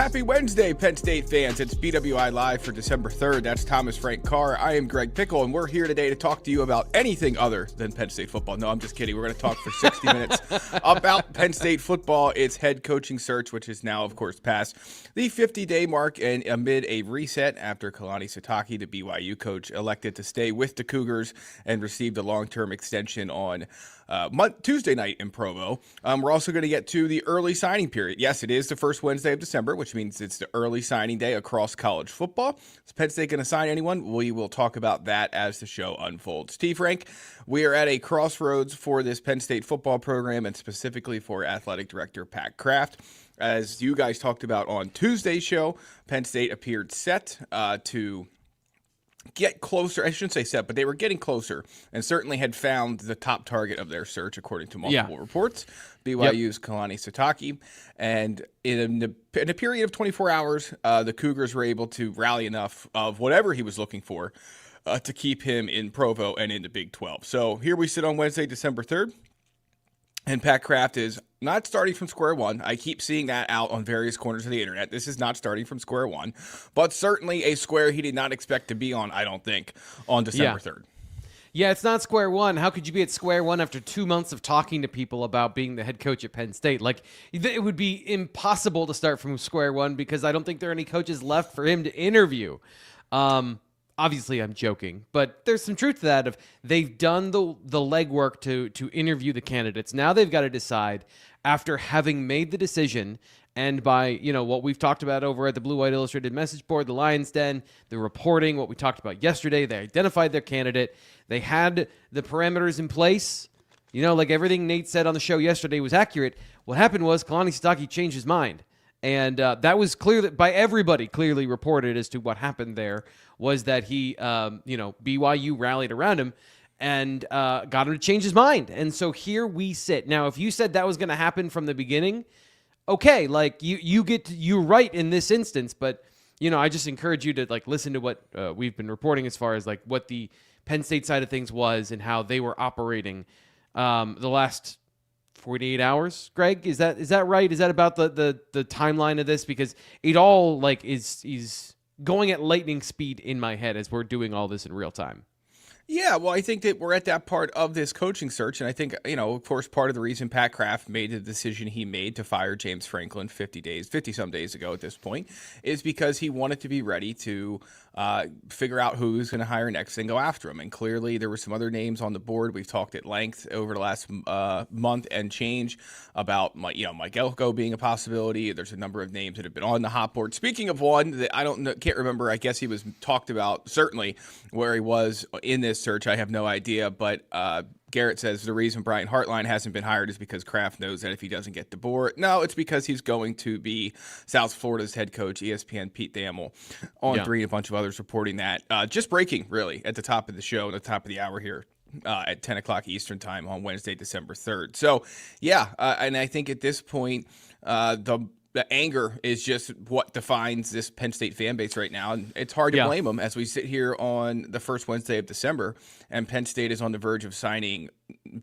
Happy Wednesday, Penn State fans. It's BWI Live for December 3rd. That's Thomas Frank Carr. I am Greg Pickle, and we're here today to talk to you about anything other than Penn State football. No, I'm just kidding. We're going to talk for 60 minutes about Penn State football, its head coaching search, which is now, of course, past the 50-day mark, and amid a reset after Kalani Sitake, the BYU coach, elected to stay with the Cougars and received a long-term extension on Tuesday night in Provo. We're also going to get to the early signing period. Yes, it is the first Wednesday of December, which means it's the early signing day across college football. Is Penn State going to sign anyone? We will talk about that as the show unfolds. T. Frank, we are at a crossroads for this Penn State football program, and specifically for athletic director Pat Kraft. As you guys talked about on Tuesday's show, Penn State appeared set to get closer. I shouldn't say set, but they were getting closer and certainly had found the top target of their search, according to multiple reports, BYU's Kalani Sitake. And in a period of 24 hours, the Cougars were able to rally enough of whatever he was looking for to keep him in Provo and in the Big 12. So here we sit on Wednesday, December 3rd. And Pat Kraft is not starting from square one. I keep seeing that out on various corners of the internet. This is not starting from square one, but certainly a square he did not expect to be on, I don't think, on December 3rd. Yeah, it's not square one. How could you be at square one after 2 months of talking to people about being the head coach at Penn State? Like, it would be impossible to start from square one because I don't think there are any coaches left for him to interview. Obviously, I'm joking, but there's some truth to that. Of they've done the legwork to interview the candidates. Now they've got to decide after having made the decision, and by what we've talked about over at the Blue White Illustrated message board, the Lions Den, the reporting, what we talked about yesterday. They identified their candidate. They had the parameters in place. Like everything Nate said on the show yesterday was accurate. What happened was Kalani Sitake changed his mind. And that was clear that by everybody clearly reported as to what happened there was that he, BYU rallied around him and got him to change his mind. And so here we sit. Now, if you said that was going to happen from the beginning, okay, like you're right in this instance. But, I just encourage you to listen to what we've been reporting as far as what the Penn State side of things was and how they were operating the last 48 hours, Greg? Is that right? Is that about the timeline of this? Because it all is going at lightning speed in my head as we're doing all this in real time. Yeah, well, I think that we're at that part of this coaching search, and I think, of course, part of the reason Pat Kraft made the decision he made to fire James Franklin 50-some days ago at this point is because he wanted to be ready to figure out who's going to hire next and go after him. And clearly there were some other names on the board. We've talked at length over the last month and change about Mike Elko being a possibility. There's a number of names that have been on the hot board. Speaking of one that can't remember, I guess he was talked about, certainly where he was in this search, I have no idea, but Garrett says the reason Brian Hartline hasn't been hired is because Kraft knows that if he doesn't get DeBoer, no, it's because he's going to be South Florida's head coach. ESPN Pete Thamel on 3, a bunch of others reporting that. Just breaking, really, at the top of the show, at the top of the hour here at 10 o'clock Eastern time on Wednesday, December 3rd. So, and I think at this point, the anger is just what defines this Penn State fan base right now. And it's hard to blame them as we sit here on the first Wednesday of December, and Penn State is on the verge of signing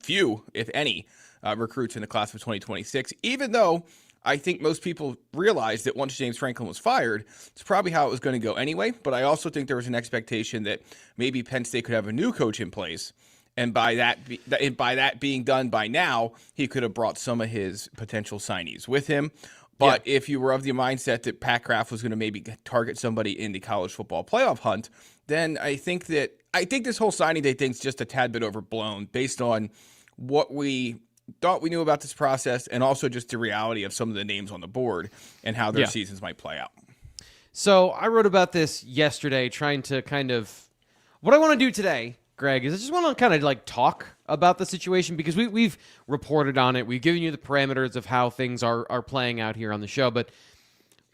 few, if any, recruits in the class of 2026, even though I think most people realized that once James Franklin was fired, it's probably how it was going to go anyway. But I also think there was an expectation that maybe Penn State could have a new coach in place. And by that being done by now, he could have brought some of his potential signees with him. But if you were of the mindset that Pat Kraft was going to maybe target somebody in the college football playoff hunt, then I think this whole signing day thing's just a tad bit overblown based on what we thought we knew about this process and also just the reality of some of the names on the board and how their seasons might play out. So I wrote about this yesterday, trying to what I want to do today, Greg, is I just want to kind of talk about the situation because we've reported on it. We've given you the parameters of how things are playing out here on the show, but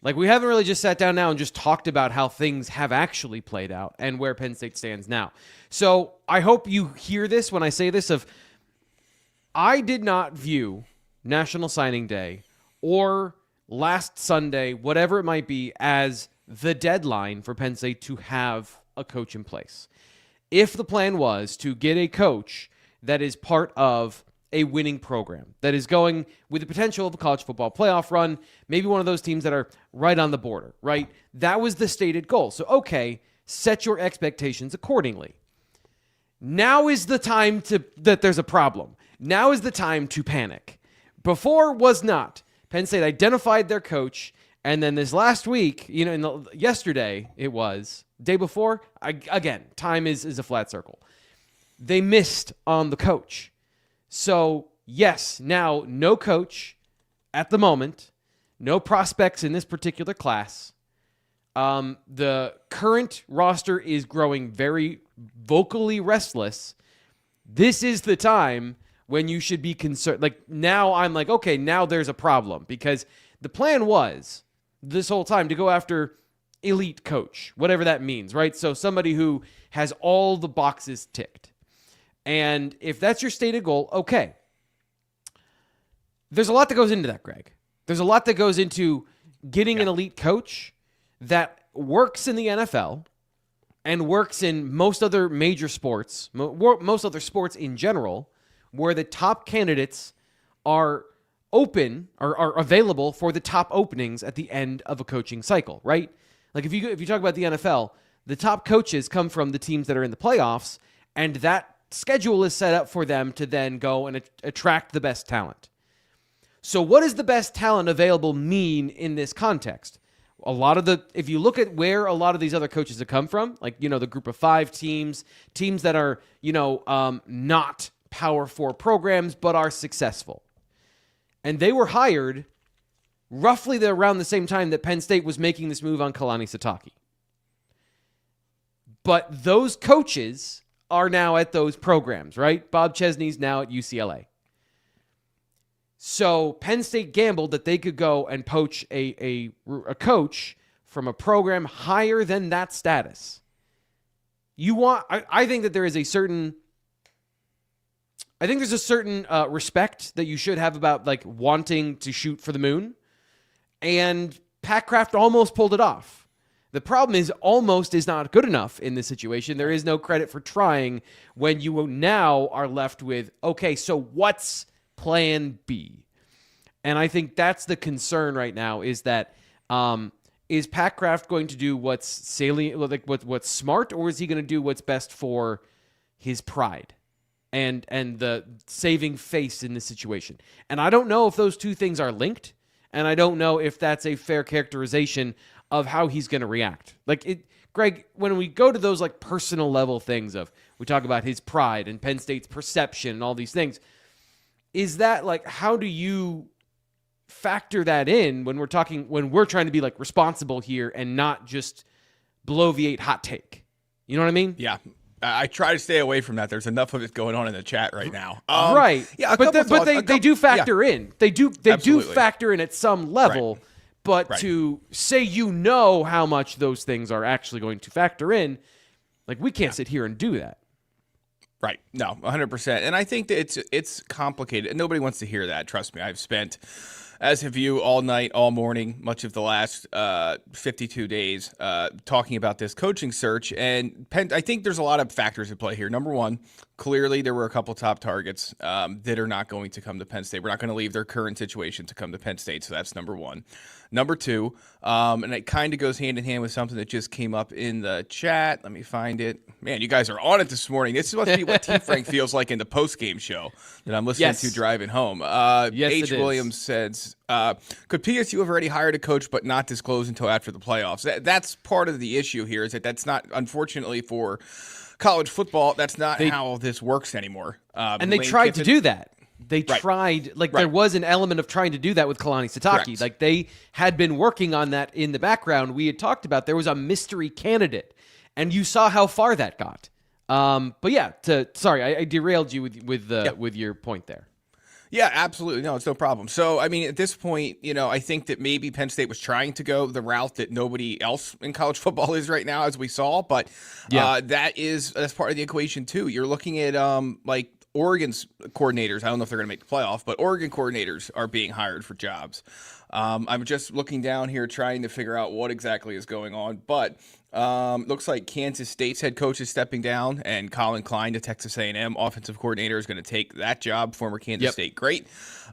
we haven't really just sat down now and just talked about how things have actually played out and where Penn State stands now. So I hope you hear this when I say this I did not view National Signing Day or last Sunday, whatever it might be, as the deadline for Penn State to have a coach in place. If the plan was to get a coach that is part of a winning program that is going with the potential of a college football playoff run, maybe one of those teams that are right on the border, right? That was the stated goal. So, okay, set your expectations accordingly. Now is the time that there's a problem. Now is the time to panic. Before was not. Penn State identified their coach, and then this last week, yesterday it was, day before, again, time is a flat circle. They missed on the coach. So, yes, now no coach at the moment, no prospects in this particular class. The current roster is growing very vocally restless. This is the time when you should be concerned. Like, now I'm like, okay, now there's a problem, because the plan was this whole time to go after elite coach, whatever that means, right? So somebody who has all the boxes ticked. And if that's your stated goal, okay. There's a lot that goes into that, Greg. There's a lot that goes into getting an elite coach that works in the NFL and works in most other major sports, most other sports in general, where the top candidates are open or are available for the top openings at the end of a coaching cycle, right? Like if you talk about the NFL, the top coaches come from the teams that are in the playoffs, and that schedule is set up for them to then go and attract the best talent. So what does the best talent available mean in this context? If you look at where a lot of these other coaches have come from, like, the group of 5 teams that are, not Power 4 programs, but are successful. And they were hired roughly around the same time that Penn State was making this move on Kalani Sitake. But those coaches are now at those programs, right? Bob Chesney's now at UCLA. So Penn State gambled that they could go and poach a coach from a program higher than that status. I think that there is a certain respect that you should have about, like, wanting to shoot for the moon. And Pat Kraft almost pulled it off. The problem is almost is not good enough in this situation. There is no credit for trying when you now are left with, okay, so what's plan B? And I think that's the concern right now, is that is Pat Kraft going to do what's salient, like what's smart, or is he going to do what's best for his pride and the saving face in this situation? And I don't know if those two things are linked, and I don't know if that's a fair characterization of how he's going to react. Greg, when we go to those, like, personal level things we talk about his pride and Penn State's perception and all these things, is that, like, how do you factor that in when we're trying to be, like, responsible here and not just bloviate hot take? You know what I mean? Yeah. I try to stay away from that. There's enough of it going on in the chat right now. Right. Yeah, but they do factor in. They do factor in at some level. Right. But to say how much those things are actually going to factor in, like, we can't sit here and do that. Right. No, 100%. And I think that it's complicated. And nobody wants to hear that. Trust me. I've spent, as have you, all night, all morning, much of the last 52 days talking about this coaching search. And I think there's a lot of factors at play here. Number one, clearly there were a couple top targets that are not going to come to Penn State. We're not going to leave their current situation to come to Penn State. So that's number one. Number two, and it kind of goes hand in hand with something that just came up in the chat. Let me find it. Man, you guys are on it this morning. This must be what Team Frank feels like in the post-game show that I'm listening to driving home. Yes, H. Williams says, could PSU have already hired a coach but not disclose until after the playoffs? That's part of the issue here, is that's not, unfortunately for college football, that's not how this works anymore. And they tried to do that. They tried, there was an element of trying to do that with Kalani Sitake. Correct. Like, they had been working on that in the background. We had talked about there was a mystery candidate, and you saw how far that got. But yeah, I derailed you with your point there. Yeah, absolutely. No, it's no problem. So, I mean, at this point, I think that maybe Penn State was trying to go the route that nobody else in college football is right now, as we saw. But that's part of the equation too. You're looking at Oregon's coordinators. I don't know if they're going to make the playoff, but Oregon coordinators are being hired for jobs. I'm just looking down here trying to figure out what exactly is going on. But Looks like Kansas State's head coach is stepping down, and Colin Klein, the Texas A&M offensive coordinator, is going to take that job. Former Kansas State great,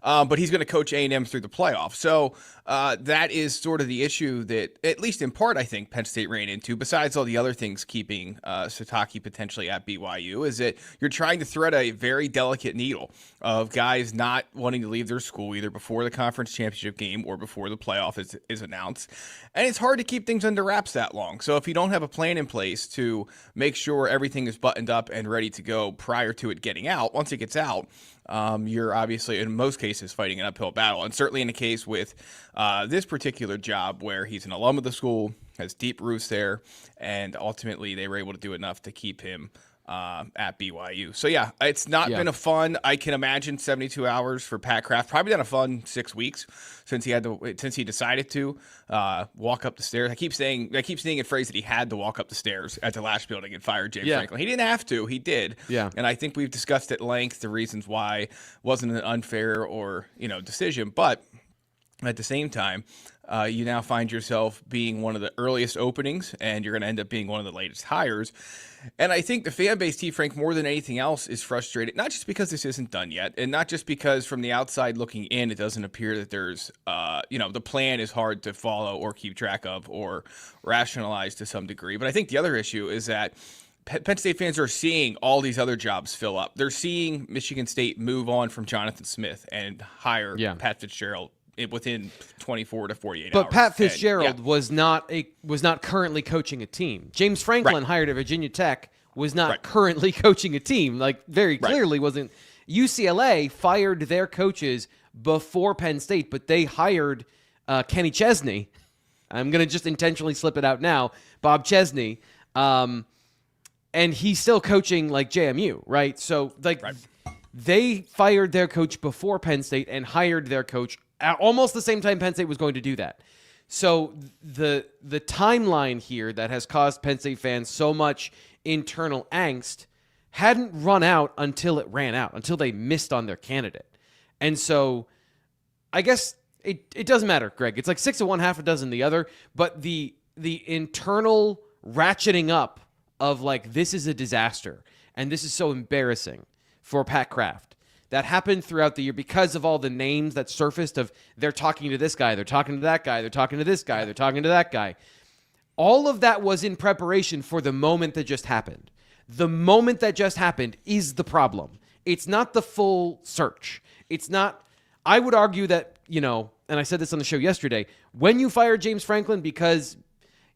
but he's going to coach A&M through the playoffs. So that is sort of the issue that, at least in part, I think Penn State ran into. Besides all the other things keeping Sitake potentially at BYU, is that you're trying to thread a very delicate needle of guys not wanting to leave their school either before the conference championship game or before the playoff is announced, and it's hard to keep things under wraps that long. So if you don't have a plan in place to make sure everything is buttoned up and ready to go prior to it getting out, once it gets out, you're obviously, in most cases, fighting an uphill battle. And certainly in the case with this particular job where he's an alum of the school, has deep roots there, and ultimately they were able to do enough to keep him at BYU. So yeah, it's not been a fun, I can imagine 72 hours for Pat Kraft. Probably been a fun 6 weeks since he decided to walk up the stairs. I keep seeing a phrase that he had to walk up the stairs at the last building and fire James Franklin. He didn't have to, he did. Yeah. And I think we've discussed at length the reasons why it wasn't an unfair or decision, but at the same time, you now find yourself being one of the earliest openings, and you're going to end up being one of the latest hires. And I think the fan base, T. Frank, more than anything else, is frustrated, not just because this isn't done yet, and not just because from the outside looking in, it doesn't appear that there's, the plan is hard to follow or keep track of or rationalize to some degree. But I think the other issue is that Penn State fans are seeing all these other jobs fill up. They're seeing Michigan State move on from Jonathan Smith and hire Pat Fitzgerald within 24 to 48 hours. But Pat Fitzgerald was not currently coaching a team. James Franklin, hired at Virginia Tech, was not currently coaching a team. Like, very clearly wasn't. UCLA fired their coaches before Penn State, but they hired Kenny Chesney. I'm going to just intentionally slip it out now. Bob Chesney. And he's still coaching like JMU, right? So they fired their coach before Penn State and hired their coach at almost the same time Penn State was going to do that. So the timeline here that has caused Penn State fans so much internal angst hadn't run out until it ran out, until they missed on their candidate. And so I guess it doesn't matter, Greg. It's like 6 of one, half a dozen the other, but the internal ratcheting up of like, this is a disaster and this is so embarrassing for Pat Kraft. That happened throughout the year because of all the names that surfaced of they're talking to this guy, they're talking to that guy, they're talking to this guy, they're talking to that guy. All of that was in preparation for the moment that just happened. The moment that just happened is the problem. It's not the full search. It's not, I would argue that, and I said this on the show yesterday, when you fire James Franklin because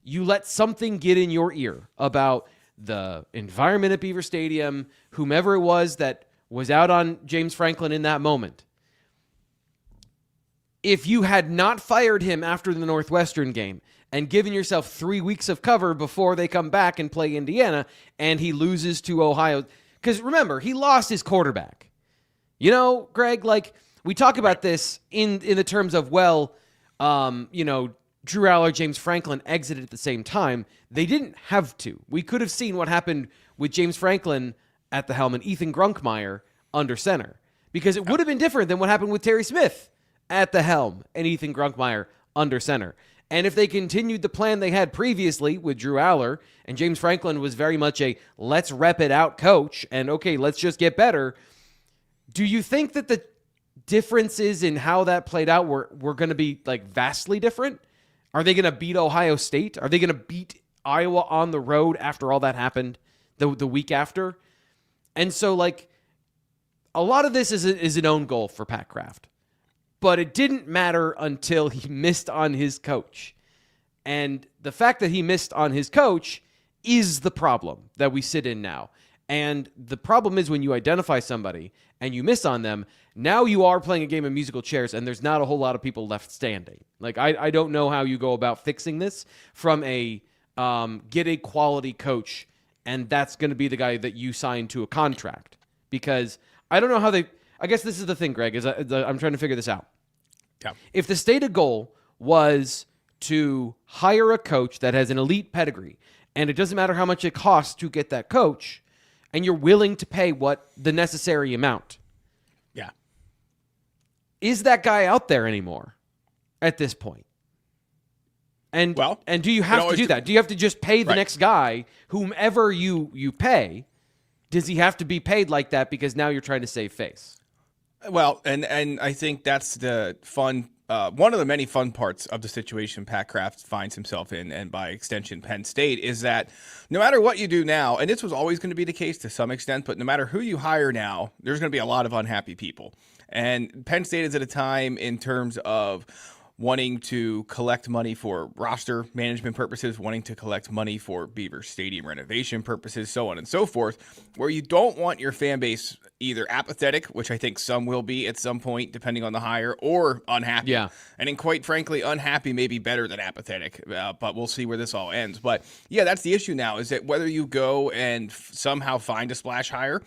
you let something get in your ear about the environment at Beaver Stadium, whomever it was that was out on James Franklin in that moment. If you had not fired him after the Northwestern game and given yourself 3 weeks of cover before they come back and play Indiana and he loses to Ohio, because remember, he lost his quarterback. Greg, like we talk about this in the terms of, Drew Aller, James Franklin exited at the same time. They didn't have to. We could have seen what happened with James Franklin at the helm and Ethan Grunkmeyer under center, because it would have been different than what happened with Terry Smith at the helm and Ethan Grunkmeyer under center. And if they continued the plan they had previously with Drew Aller, and James Franklin was very much a let's rep it out coach and okay, let's just get better. Do you think that the differences in how that played out were going to be like vastly different? Are they going to beat Ohio State? Are they going to beat Iowa on the road after all that happened the week after? And so, like, a lot of this is an own goal for Pat Kraft. But it didn't matter until he missed on his coach. And the fact that he missed on his coach is the problem that we sit in now. And the problem is when you identify somebody and you miss on them, now you are playing a game of musical chairs and there's not a whole lot of people left standing. Like, I don't know how you go about fixing this from a get a quality coach, and that's going to be the guy that you sign to a contract. Because I don't know how I guess this is the thing, Greg, is I'm trying to figure this out. Yeah. If the stated goal was to hire a coach that has an elite pedigree, and it doesn't matter how much it costs to get that coach, and you're willing to pay what the necessary amount. Yeah. Is that guy out there anymore at this point? And Well, and do you have to do that? Do you have to just pay the next guy, whomever you pay? Does he have to be paid like that because now you're trying to save face? Well, and I think that's the fun. One of the many fun parts of the situation Pat Kraft finds himself in, and by extension Penn State, is that no matter what you do now, and this was always going to be the case to some extent, but no matter who you hire now, there's going to be a lot of unhappy people. And Penn State is at a time in terms of wanting to collect money for roster management purposes, wanting to collect money for Beaver Stadium renovation purposes, so on and so forth, where you don't want your fan base either apathetic, which I think some will be at some point, depending on the hire, or unhappy. Yeah. And then quite frankly, unhappy may be better than apathetic, but we'll see where this all ends. But yeah, that's the issue now, is that whether you go and somehow find a splash hire,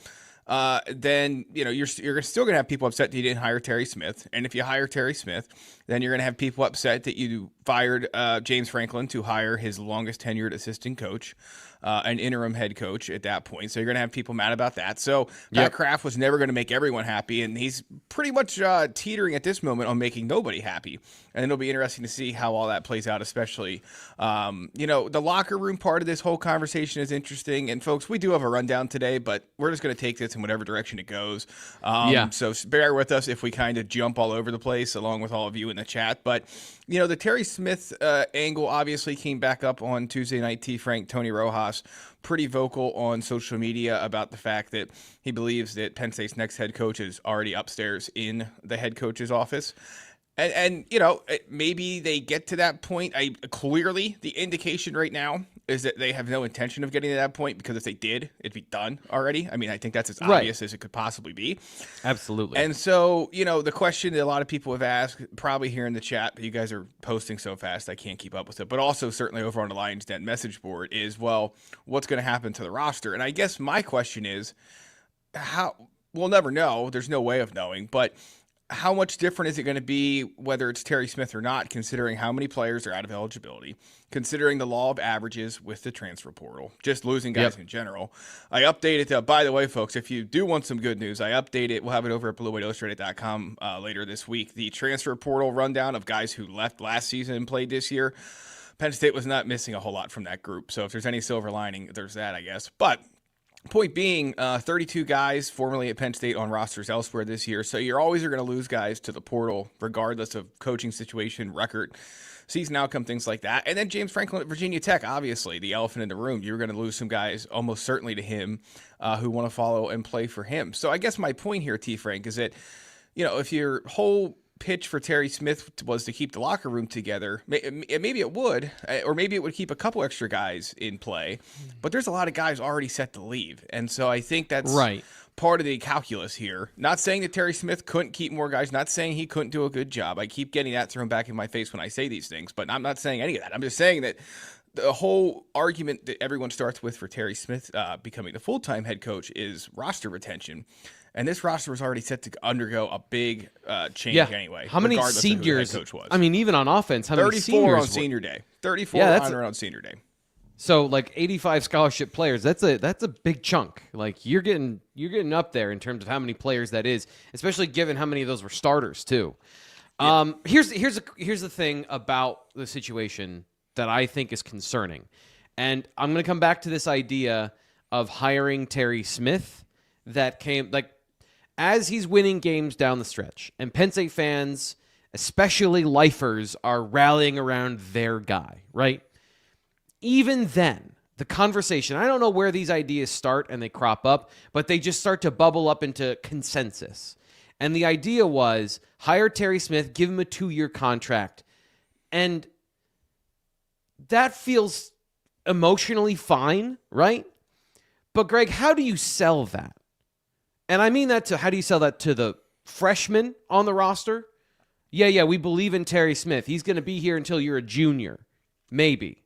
then you're still going to have people upset that you didn't hire Terry Smith. And if you hire Terry Smith, then you're going to have people upset that you fired James Franklin to hire his longest tenured assistant coach, an interim head coach at that point. So you're going to have people mad about that. So Pat Kraft was never going to make everyone happy, and he's pretty much teetering at this moment on making nobody happy. And it'll be interesting to see how all that plays out, especially, the locker room part of this whole conversation is interesting. And folks, we do have a rundown today, but we're just going to take this in whatever direction it goes. So bear with us if we kind of jump all over the place, along with all of you in the chat. But, the Terry Smith angle obviously came back up on Tuesday night. Tony Rojas, pretty vocal on social media about the fact that he believes that Penn State's next head coach is already upstairs in the head coach's office. And maybe they get to that point. Clearly, the indication right now is that they have no intention of getting to that point, because if they did, it'd be done already. I mean, I think that's as obvious as it could possibly be. Absolutely. And so, the question that a lot of people have asked, probably here in the chat, but you guys are posting so fast I can't keep up with it, but also certainly over on the Lions Den message board, is, well, what's going to happen to the roster? And I guess my question is, we'll never know. There's no way of knowing, but how much different is it going to be whether it's Terry Smith or not, considering how many players are out of eligibility, considering the law of averages with the transfer portal, just losing guys in general. I updated, by the way, folks, if you do want some good news, I update it. We'll have it over at bluewhiteillustrated.com later this week. The transfer portal rundown of guys who left last season and played this year. Penn State was not missing a whole lot from that group. So if there's any silver lining, there's that, I guess. But point being, 32 guys formerly at Penn State on rosters elsewhere this year. So you're always going to lose guys to the portal, regardless of coaching situation, record, season outcome, things like that. And then James Franklin at Virginia Tech, obviously, the elephant in the room. You're going to lose some guys almost certainly to him who want to follow and play for him. So I guess my point here, T. Frank, is that, if your whole pitch for Terry Smith was to keep the locker room together, maybe it would, or maybe it would keep a couple extra guys in play, but there's a lot of guys already set to leave. And so I think that's part of the calculus here. Not saying that Terry Smith couldn't keep more guys, not saying he couldn't do a good job. I keep getting that thrown back in my face when I say these things, but I'm not saying any of that. I'm just saying that the whole argument that everyone starts with for Terry Smith becoming the full-time head coach is roster retention. And this roster was already set to undergo a big change anyway. How many seniors? Coach was. I mean, even on offense, how many seniors? 34 on senior day. 34 on senior day. So like 85 scholarship players. That's a big chunk. Like you're getting up there in terms of how many players that is, especially given how many of those were starters too. Yeah. Here's the thing about the situation that I think is concerning, and I'm going to come back to this idea of hiring Terry Smith that came as he's winning games down the stretch, and Penn State fans, especially lifers, are rallying around their guy, right? Even then, the conversation, I don't know where these ideas start and they crop up, but they just start to bubble up into consensus. And the idea was, hire Terry Smith, give him a 2-year contract. And that feels emotionally fine, right? But Greg, how do you sell that? And I mean that to, how do you sell that to the freshmen on the roster? Yeah, we believe in Terry Smith. He's going to be here until you're a junior. Maybe.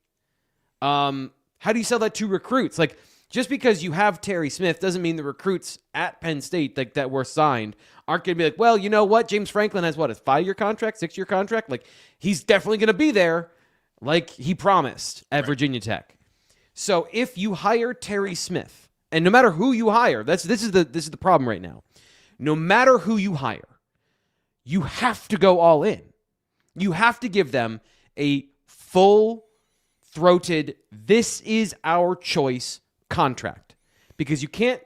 How do you sell that to recruits? Like, just because you have Terry Smith doesn't mean the recruits at Penn State that were signed aren't going to be like, well, you know what? James Franklin has, a 5-year contract, 6-year contract? Like, he's definitely going to be there like he promised at Virginia Tech. So if you hire Terry Smith, and no matter who you hire, this is the problem right now. No matter who you hire, you have to go all in. You have to give them a full-throated, this is our choice contract. Because you can't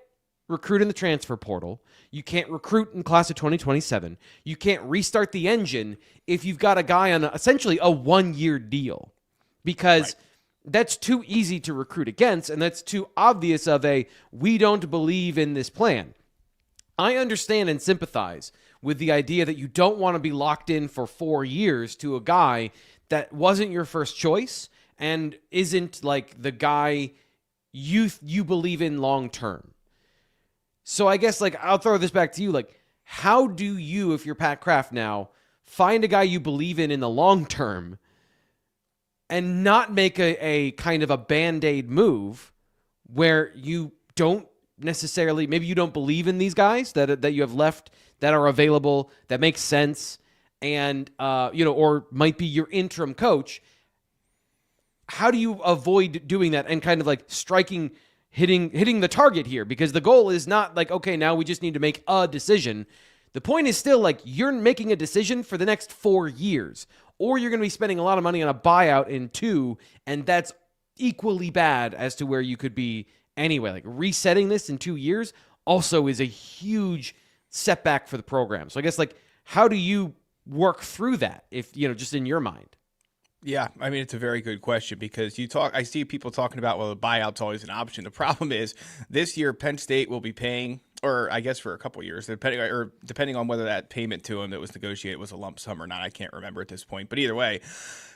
recruit in the transfer portal. You can't recruit in class of 2027. You can't restart the engine if you've got a guy on essentially a 1-year deal. Because that's too easy to recruit against, and that's too obvious of a, we don't believe in this plan. I understand and sympathize with the idea that you don't want to be locked in for 4 years to a guy that wasn't your first choice and isn't like the guy you believe in long term. So I guess, like, I'll throw this back to you. Like, how do you, if you're Pat Kraft now, find a guy you believe in the long term and not make a kind of a Band-Aid move where you don't necessarily, maybe you don't believe in these guys that you have left that are available, that makes sense, and, or might be your interim coach. How do you avoid doing that and kind of like hitting the target here? Because the goal is not like, okay, now we just need to make a decision. The point is still like you're making a decision for the next 4 years, or you're going to be spending a lot of money on a buyout in 2, and that's equally bad as to where you could be anyway. Like resetting this in 2 years also is a huge setback for the program. So I guess, like, how do you work through that if, just in your mind? Yeah, I mean, it's a very good question because I see people talking about, well, the buyout's always an option. The problem is this year Penn State will be paying, or I guess for a couple of years, depending on whether that payment to him that was negotiated was a lump sum or not. I can't remember at this point. But either way,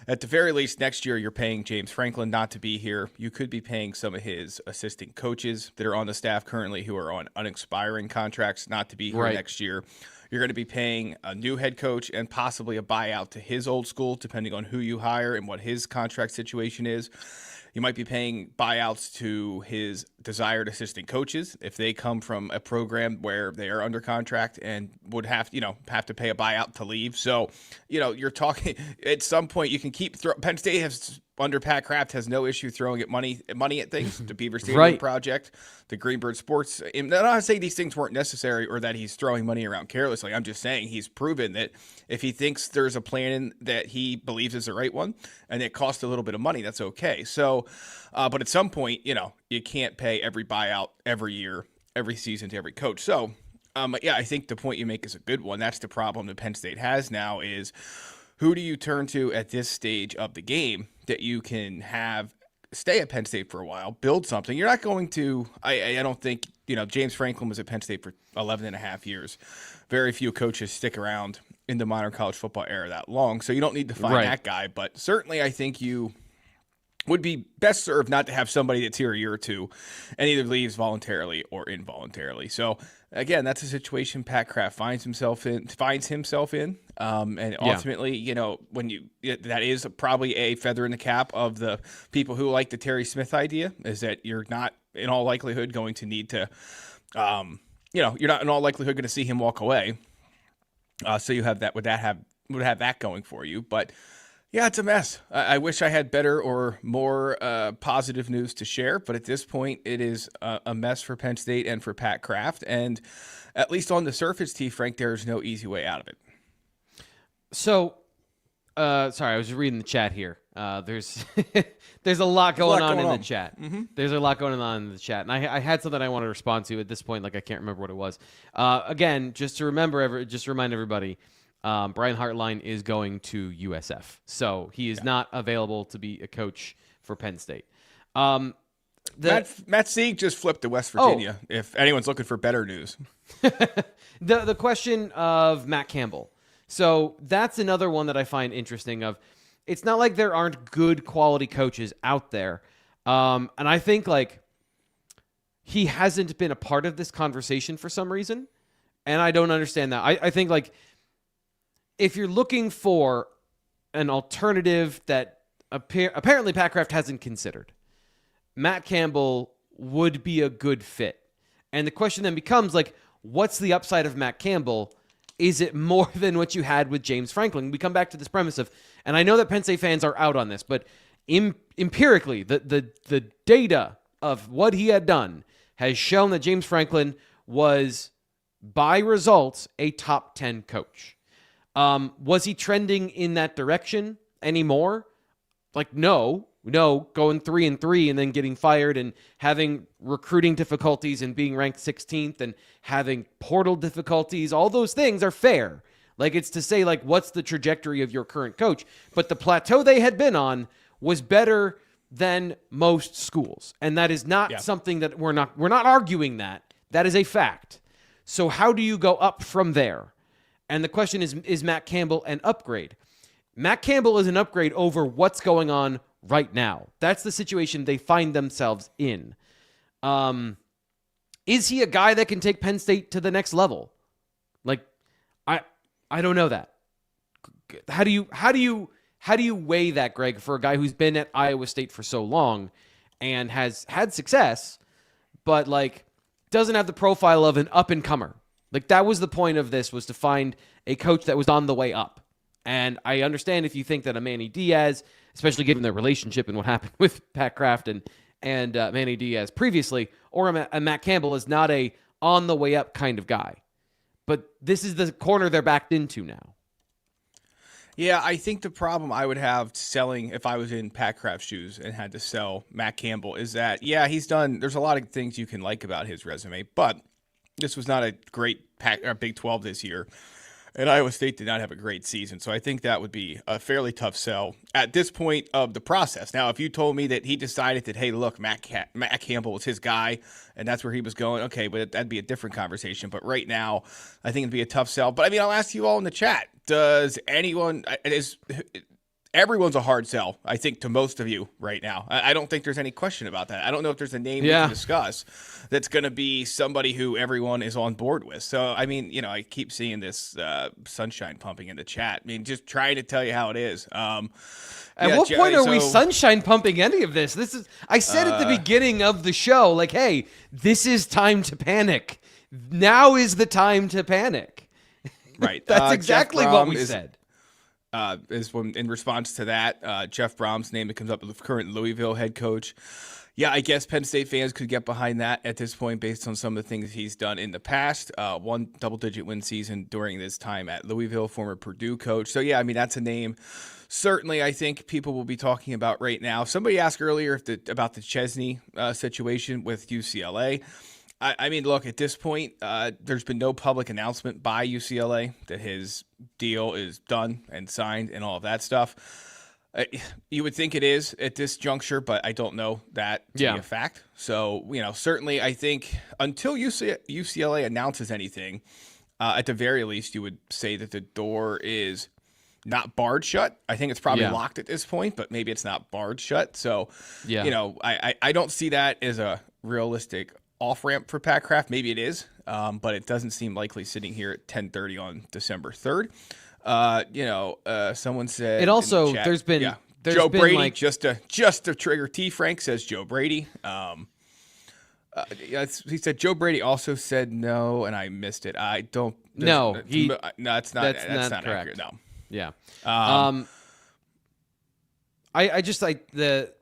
at the very least, next year you're paying James Franklin not to be here. You could be paying some of his assistant coaches that are on the staff currently who are on unexpiring contracts not to be here next year. You're going to be paying a new head coach and possibly a buyout to his old school, depending on who you hire and what his contract situation is. You might be paying buyouts to his desired assistant coaches if they come from a program where they are under contract and would have to pay a buyout to leave. So, you're talking at some point you can keep Penn State has under Pat Kraft has no issue throwing money at things. The Beaver Stadium project, the Greenbird Sports. I'm not saying these things weren't necessary or that he's throwing money around carelessly. I'm just saying he's proven that if he thinks there's a plan that he believes is the right one and it costs a little bit of money, that's okay. So, but at some point, you can't pay every buyout every year, every season to every coach. So, I think the point you make is a good one. That's the problem that Penn State has now is who do you turn to at this stage of the game that you can have stay at Penn State for a while, build something. You're not going to, I don't think, James Franklin was at Penn State for 11 and a half years. Very few coaches stick around in the modern college football era that long. So you don't need to find that guy. But certainly I think you would be best served not to have somebody that's here a year or two and either leaves voluntarily or involuntarily. So again, that's a situation Pat Kraft finds himself in. And ultimately, that is probably a feather in the cap of the people who like the Terry Smith idea, is that you're not in all likelihood going to need to, you're not in all likelihood going to see him walk away. So you have that, would have that going for you. But yeah, it's a mess. I wish I had better or more positive news to share, but at this point, it is a mess for Penn State and for Pat Kraft. And at least on the surface, T. Frank, there's no easy way out of it. So, sorry, I was reading the chat here. There's there's a lot going on in the chat. Mm-hmm. There's a lot going on in the chat, and I had something I want to respond to at this point. Like I can't remember what it was. Again, just to remind everybody. Brian Hartline is going to USF, so he is not available to be a coach for Penn State. Matt Sieg just flipped to West Virginia, if anyone's looking for better news. The question of Matt Campbell. So that's another one that I find interesting. It's not like there aren't good quality coaches out there. And I think he hasn't been a part of this conversation for some reason, and I don't understand that. I think if you're looking for an alternative that apparently Pat Kraft hasn't considered, Matt Campbell would be a good fit. And the question then becomes, what's the upside of Matt Campbell? Is it more than what you had with James Franklin? We come back to this premise of, and I know that Penn State fans are out on this, but empirically, the data of what he had done has shown that James Franklin was, by results, a top 10 coach. Was he trending in that direction anymore? Like, no, going 3-3 and then getting fired and having recruiting difficulties and being ranked 16th and having portal difficulties, all those things are fair. Like, it's to say, like, what's the trajectory of your current coach? But the plateau they had been on was better than most schools. And that is not something that we're not arguing that. That is a fact. So how do you go up from there? And the question is Matt Campbell an upgrade? Matt Campbell is an upgrade over what's going on right now. That's the situation they find themselves in. Is he a guy that can take Penn State to the next level? Like, I don't know that. How do you weigh that, Greg, for a guy who's been at Iowa State for so long and has had success, but like doesn't have the profile of an up-and-comer? Like, that was the point of this, was to find a coach that was on the way up. And I understand if you think that a Manny Diaz, especially given their relationship and what happened with Pat Kraft and Manny Diaz previously, or a Matt Campbell is not a on the way up kind of guy. But this is the corner they're backed into now. Yeah, I think the problem I would have selling, if I was in Pat Kraft's shoes and had to sell Matt Campbell, is that, he's done, there's a lot of things you can like about his resume, but this was not a great Big 12 this year. And Iowa State did not have a great season. So I think that would be a fairly tough sell at this point of the process. Now, if you told me that he decided that, hey, look, Matt Campbell was his guy and that's where he was going, okay, but that'd be a different conversation. But right now, I think it'd be a tough sell. But I mean, I'll ask you all in the chat. Everyone's a hard sell, I think, to most of you right now. I don't think there's any question about that. I don't know if there's a name we can discuss that's going to be somebody who everyone is on board with. So, I mean, I keep seeing this sunshine pumping in the chat. I mean, just trying to tell you how it is. At what point are we sunshine pumping any of this? I said at the beginning of the show, like, hey, this is time to panic. Now is the time to panic. Right. That's exactly what we said. Is when in response to that, Jeff Brom's name that comes up with the current Louisville head coach. Yeah, I guess Penn State fans could get behind that at this point based on some of the things he's done in the past. One double-digit win season during this time at Louisville, former Purdue coach. So, yeah, I mean, that's a name certainly I think people will be talking about right now. Somebody asked earlier about the Chesney situation with UCLA. I mean, look, at this point, there's been no public announcement by UCLA that his deal is done and signed and all of that stuff. You would think it is at this juncture, but I don't know that to be a fact. So, certainly I think until UCLA announces anything, at the very least, you would say that the door is not barred shut. I think it's probably locked at this point, but maybe it's not barred shut. So, I don't see that as a realistic off-ramp for Pat Kraft. Maybe it is, but it doesn't seem likely sitting here at 10:30 on December 3rd. Someone said it also in the chat, there's Joe been Brady, like, just to trigger T. Frank says Joe Brady. He said Joe Brady also said no, and I missed it. I don't. No, that's not correct. accurate. No. Yeah. I just like the.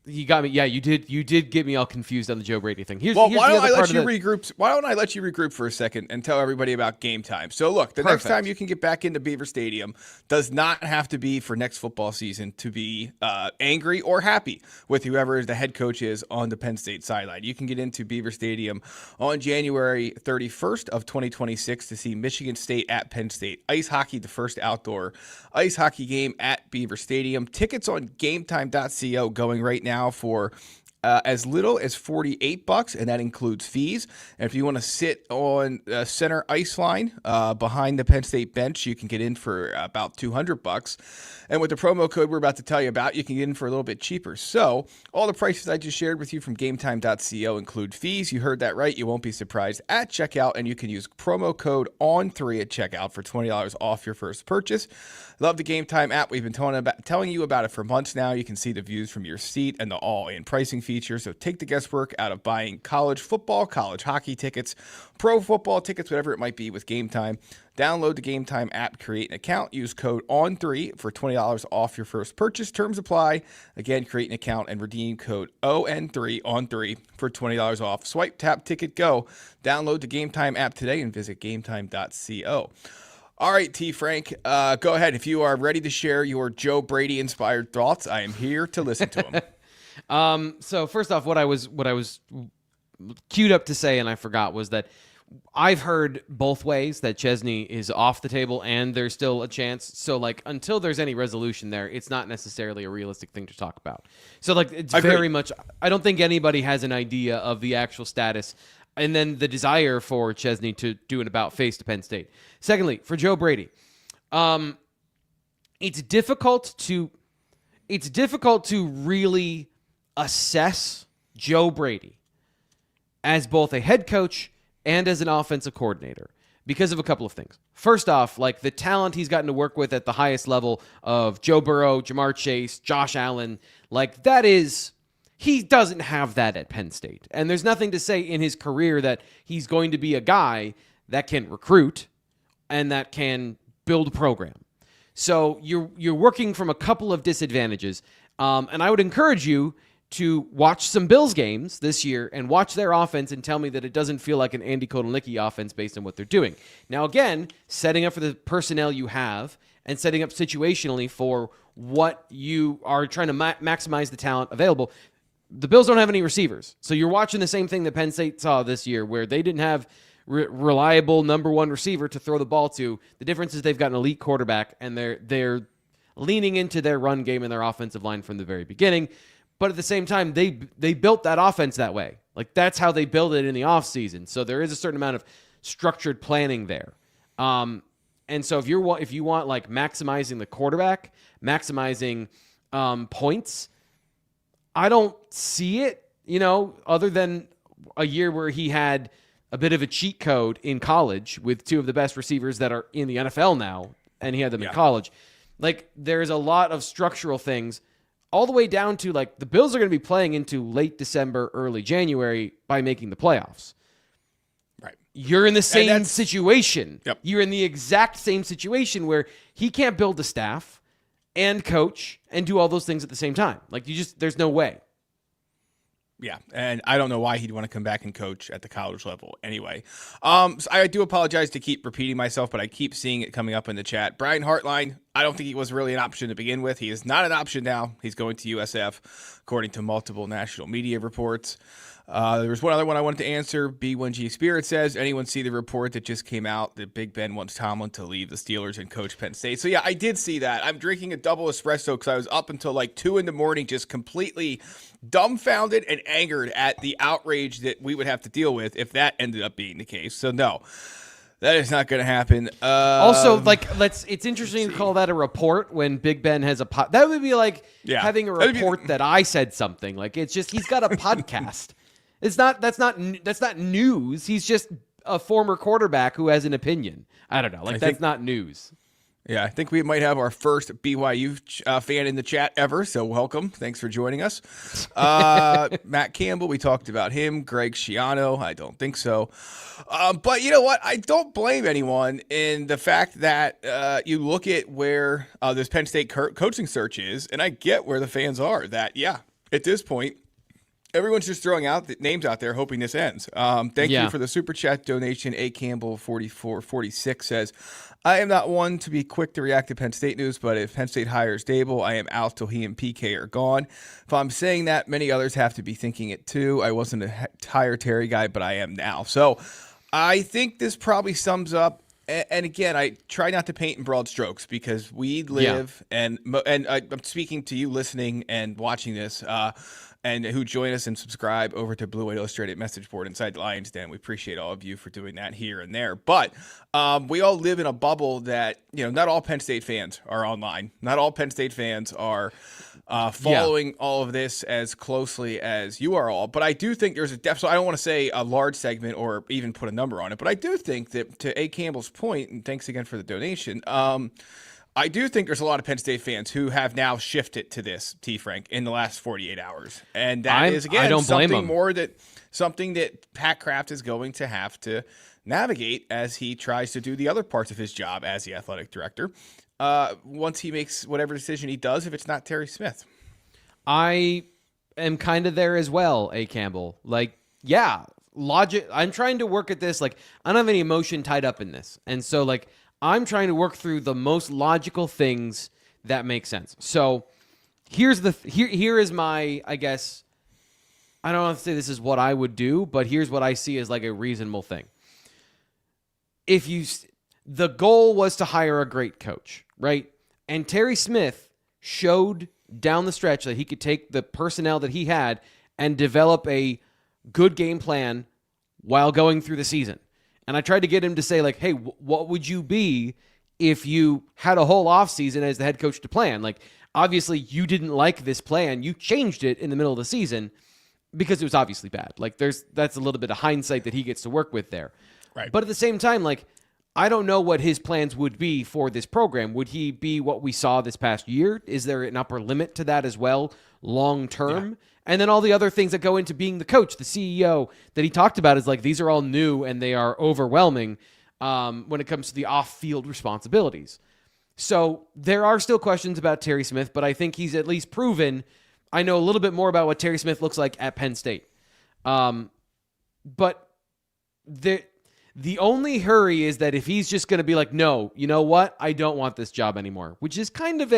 You got me. Yeah, you did. You did get me all confused on the Joe Brady thing. Here's why the don't other I part let you of regroup? Why don't I let you regroup for a second and tell everybody about game time? So look, the next time you can get back into Beaver Stadium does not have to be for next football season to be angry or happy with whoever the head coach is on the Penn State sideline. You can get into Beaver Stadium on January 31st of 2026 to see Michigan State at Penn State ice hockey, the first outdoor ice hockey game at Beaver Stadium. Tickets on gametime.co going right now for as little as $48, and that includes fees. And if you want to sit on center ice line behind the Penn State bench, you can get in for about $200. And with the promo code we're about to tell you about, you can get in for a little bit cheaper. So all the prices I just shared with you from gametime.co include fees. You heard that right. You won't be surprised at checkout, and you can use promo code ON3 at checkout for $20 off your first purchase. Love the Game Time app. We've been telling you about it for months now. You can see the views from your seat and the all-in pricing feature. So take the guesswork out of buying college football, college hockey tickets, pro football tickets, whatever it might be with Game Time. Download the Game Time app, create an account, use code ON3 for $20 off your first purchase. Terms apply. Again, create an account and redeem code ON3 ON3 for $20 off. Swipe, tap, ticket, go. Download the Game Time app today and visit gametime.co. All right, T. Frank, go ahead. If you are ready to share your Joe Brady inspired thoughts, I am here to listen to them. So first off, what I was queued up to say, and I forgot, was that I've heard both ways that Chesney is off the table and there's still a chance. So, like, until there's any resolution there, it's not necessarily a realistic thing to talk about. So, like, it's very much, I don't think anybody has an idea of the actual status and then the desire for Chesney to do an about-face to Penn State. Secondly, for Joe Brady, it's difficult to really assess Joe Brady as both a head coach and as an offensive coordinator because of a couple of things. First off, like the talent he's gotten to work with at the highest level of Joe Burrow, Jamar Chase, Josh Allen, like that is, he doesn't have that at Penn State. And there's nothing to say in his career that he's going to be a guy that can recruit and that can build a program. So you're working from a couple of disadvantages. And I would encourage you to watch some Bills games this year and watch their offense and tell me that it doesn't feel like an Andy Kotelnicki offense based on what they're doing. Now, again, setting up for the personnel you have and setting up situationally for what you are trying to maximize the talent available. The Bills don't have any receivers. So you're watching the same thing that Penn State saw this year where they didn't have reliable number one receiver to throw the ball to. The difference is they've got an elite quarterback and they're leaning into their run game and their offensive line from the very beginning. But at the same time, they built that offense that way. Like, that's how they build it in the offseason. So there is a certain amount of structured planning there. And so if you want like maximizing the quarterback, maximizing points, I don't see it, other than a year where he had a bit of a cheat code in college with two of the best receivers that are in the NFL now, and he had them in college. Like, there's a lot of structural things all the way down to, like, the Bills are going to be playing into late December, early January by making the playoffs. Right. You're in the same situation. Yep. You're in the exact same situation where he can't build a staff and coach and do all those things at the same time. Like, there's no way. Yeah, and I don't know why he'd want to come back and coach at the college level anyway. So I do apologize to keep repeating myself, but I keep seeing it coming up in the chat. Brian Hartline, I don't think he was really an option to begin with. He is not an option now. He's going to USF, according to multiple national media reports. There was one other one I wanted to answer. B1G Spirit says, anyone see the report that just came out that Big Ben wants Tomlin to leave the Steelers and coach Penn State? So yeah, I did see that. I'm drinking a double espresso because I was up until like 2 a.m. just completely dumbfounded and angered at the outrage that we would have to deal with if that ended up being the case. So no, that is not going to happen. Also, like, it's interesting to call that a report when Big Ben has a that would be like having a report that I said something. Like, it's just, he's got a podcast. That's not news. He's just a former quarterback who has an opinion. I don't know. Like, that's not news. Yeah, I think we might have our first BYU fan in the chat ever, so welcome. Thanks for joining us. Matt Campbell, we talked about him. Greg Schiano, I don't think so. But you know what? I don't blame anyone in the fact that you look at where this Penn State coaching search is, and I get where the fans are. That, yeah, at this point, everyone's just throwing out the names out there, hoping this ends. Thank you for the super chat donation. A Campbell 4446 says, I am not one to be quick to react to Penn State news, but if Penn State hires Dable, I am out till he and PK are gone. If I'm saying that, many others have to be thinking it too. I wasn't a hire Terry guy, but I am now. So I think this probably sums up. And again, I try not to paint in broad strokes because we live, and I'm speaking to you listening and watching this, and who join us and subscribe over to Blue White Illustrated message board inside the Lions Den. We appreciate all of you for doing that here and there. But we all live in a bubble that, not all Penn State fans are online. Not all Penn State fans are following all of this as closely as you are all. But I do think there's so I don't want to say a large segment or even put a number on it, but I do think that, to A. Campbell's point, and thanks again for the donation, I do think there's a lot of Penn State fans who have now shifted to this, T. Frank, in the last 48 hours. And that is, again, something that Pat Kraft is going to have to navigate as he tries to do the other parts of his job as the athletic director once he makes whatever decision he does, if it's not Terry Smith. I am kind of there as well, A. Campbell. Like, yeah, logic. I'm trying to work at this. Like, I don't have any emotion tied up in this. And so, like, I'm trying to work through the most logical things that make sense. So here is my, I guess, I don't want to say this is what I would do, but here's what I see as like a reasonable thing. The goal was to hire a great coach, right? And Terry Smith showed down the stretch that he could take the personnel that he had and develop a good game plan while going through the season. And I tried to get him to say, like, hey, what would you be if you had a whole offseason as the head coach to plan? Like, obviously, you didn't like this plan. You changed it in the middle of the season because it was obviously bad. Like, that's a little bit of hindsight that he gets to work with there. Right. But at the same time, like, I don't know what his plans would be for this program. Would he be what we saw this past year? Is there an upper limit to that as well, long term? Yeah. And then all the other things that go into being the coach, the CEO that he talked about is like, these are all new and they are overwhelming when it comes to the off-field responsibilities. So there are still questions about Terry Smith, but I think he's at least proven. I know a little bit more about what Terry Smith looks like at Penn State. But the only hurry is that if he's just going to be like, no, you know what? I don't want this job anymore, which is kind of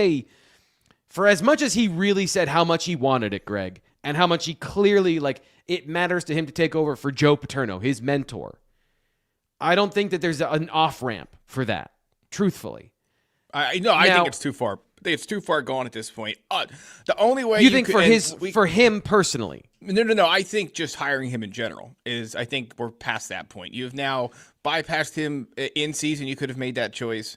for as much as he really said how much he wanted it, Greg, and how much he clearly, like, it matters to him to take over for Joe Paterno, his mentor. I don't think that there's an off-ramp for that, truthfully. I think it's too far. I think it's too far gone at this point. The only way you think for him personally? No. I think just hiring him in general is. I think we're past that point. You've now bypassed him in season. You could have made that choice.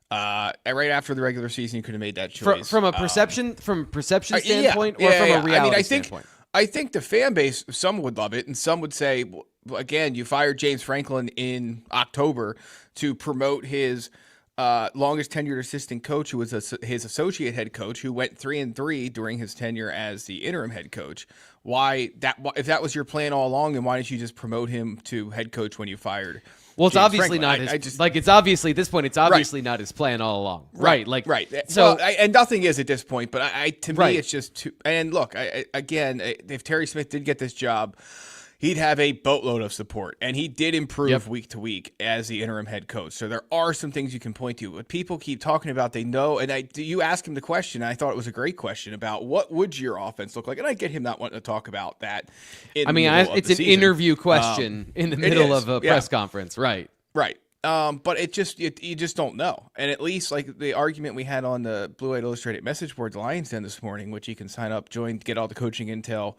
Right after the regular season, you could have made that choice. From a perception standpoint, or from a reality standpoint. I think the fan base, some would love it, and some would say, well, again, you fired James Franklin in October to promote his longest tenured assistant coach, who was his associate head coach, who went 3-3 during his tenure as the interim head coach. If that was your plan all along, then why didn't you just promote him to head coach when you fired? Well, it's James obviously Franklin? Not his. It's obviously at this point. It's obviously not his plan all along. Right. So, and nothing is at this point. But to me, it's just too. And look, again, if Terry Smith did get this job, he'd have a boatload of support, and he did improve week to week as the interim head coach. So there are some things you can point to. But people keep talking about they know, and you ask him the question, and I thought it was a great question about what would your offense look like, and I get him not wanting to talk about that. It's an interview question in the middle of a press conference, right? Right. But you just don't know. And at least like the argument we had on the Blue White Illustrated message board, the Lions Den this morning, which you can sign up, join, get all the coaching intel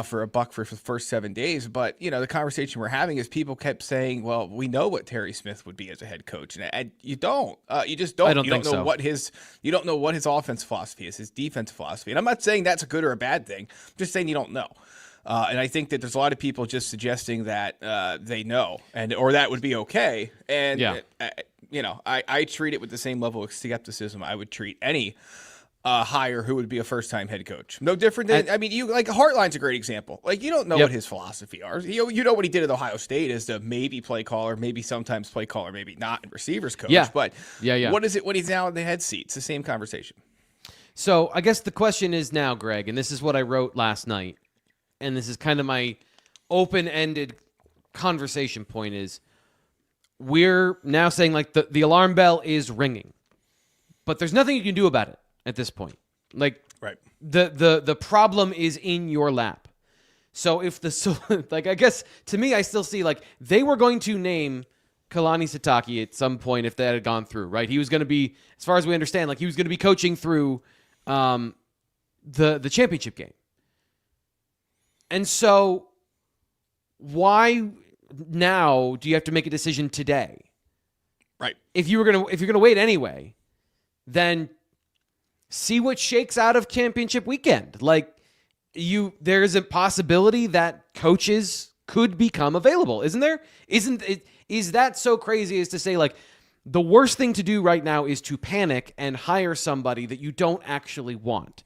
for $1 for the first 7 days. But, the conversation we're having is people kept saying, well, we know what Terry Smith would be as a head coach. And you don't. You just don't. You don't know you don't know what his offense philosophy is, his defense philosophy. And I'm not saying that's a good or a bad thing. I'm just saying you don't know. And I think that there's a lot of people just suggesting that they know, or that would be okay. And I treat it with the same level of skepticism I would treat any hire who would be a first-time head coach. No different than Hartline's a great example. Like, you don't know what his philosophy are. You know what he did at Ohio State as the maybe play caller, maybe sometimes play caller, maybe not, and receivers coach. Yeah. But what is it when he's now in the head seat? It's the same conversation. So I guess the question is now, Greg, and this is what I wrote last night, and this is kind of my open-ended conversation point, is we're now saying like the alarm bell is ringing, but there's nothing you can do about it at this point. Like, right. The problem is in your lap. So I guess to me, I still see like they were going to name Kalani Sitake at some point if that had gone through, right? He was going to be, as far as we understand, like he was going to be coaching through the championship game. And so why now do you have to make a decision today? Right. If you're gonna wait anyway, then see what shakes out of championship weekend. Like there is a possibility that coaches could become available, isn't there? Is that so crazy as to say like the worst thing to do right now is to panic and hire somebody that you don't actually want?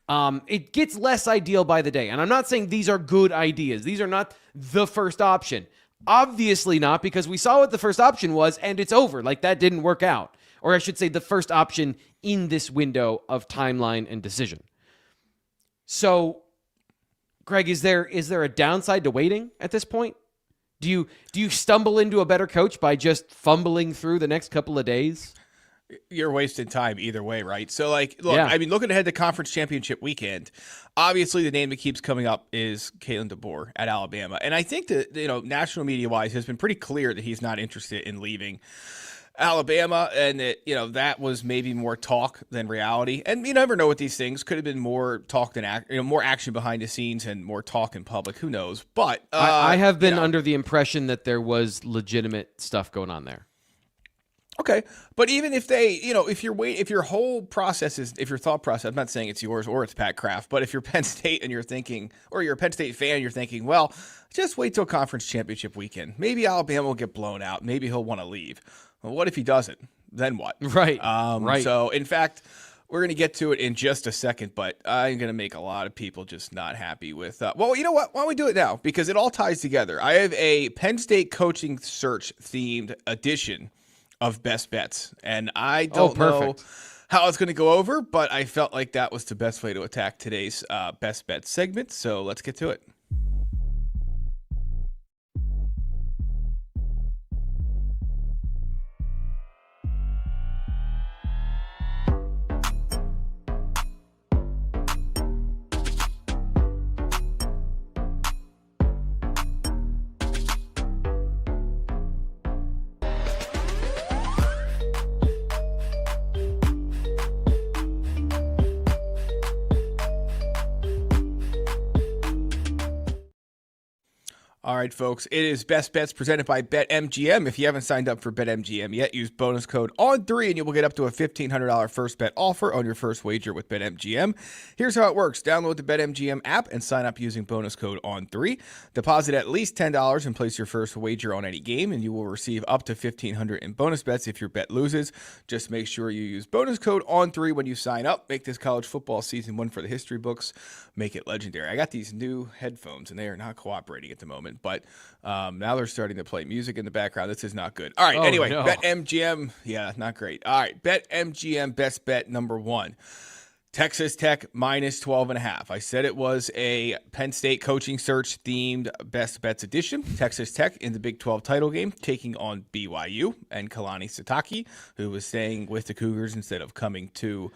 It gets less ideal by the day. And I'm not saying these are good ideas. These are not the first option. Obviously not, because we saw what the first option was and it's over. Like that didn't work out. Or I should say the first option in this window of timeline and decision. So, Greg, is there a downside to waiting at this point? Do you stumble into a better coach by just fumbling through the next couple of days? You're wasting time either way, right? So, like, look, Yeah. I mean, looking ahead to conference championship weekend, obviously the name that keeps coming up is Kalen DeBoer at Alabama. And I think that, national media-wise has been pretty clear that he's not interested in leaving Alabama, and that, that was maybe more talk than reality. And you never know with these things. Could have been more talk than more action behind the scenes and more talk in public. Who knows? But I have been under the impression that there was legitimate stuff going on there. Okay, but even if they, if your whole process is, if your thought process, I'm not saying it's yours or it's Pat Kraft, but if you're Penn State and you're thinking, or you're a Penn State fan, you're thinking, well, just wait till conference championship weekend. Maybe Alabama will get blown out. Maybe he'll want to leave. Well, what if he doesn't? Then what? Right. Right. So, in fact, we're going to get to it in just a second, but I'm going to make a lot of people just not happy with, well, you know what? Why don't we do it now? Because it all ties together. I have a Penn State coaching search themed edition of Best Bets. And I don't know how it's going to go over, but I felt like that was the best way to attack today's Best Bets segment. So let's get to it. All right, folks, it is Best Bets presented by BetMGM. If you haven't signed up for BetMGM yet, use bonus code ON3 and you will get up to a $1,500 first bet offer on your first wager with BetMGM. Here's how it works. Download the BetMGM app and sign up using bonus code ON3. Deposit at least $10 and place your first wager on any game, and you will receive up to $1,500 in bonus bets if your bet loses. Just make sure you use bonus code ON3 when you sign up. Make this college football season one for the history books. Make it legendary. I got these new headphones, and they are not cooperating at the moment. But now they're starting to play music in the background. This is not good. All right, anyway, no. BetMGM. Yeah, not great. All right, BetMGM best bet number one. Texas Tech minus 12.5. I said it was a Penn State coaching search themed best bets edition. Texas Tech in the Big 12 title game, taking on BYU and Kalani Sitake, who was staying with the Cougars instead of coming to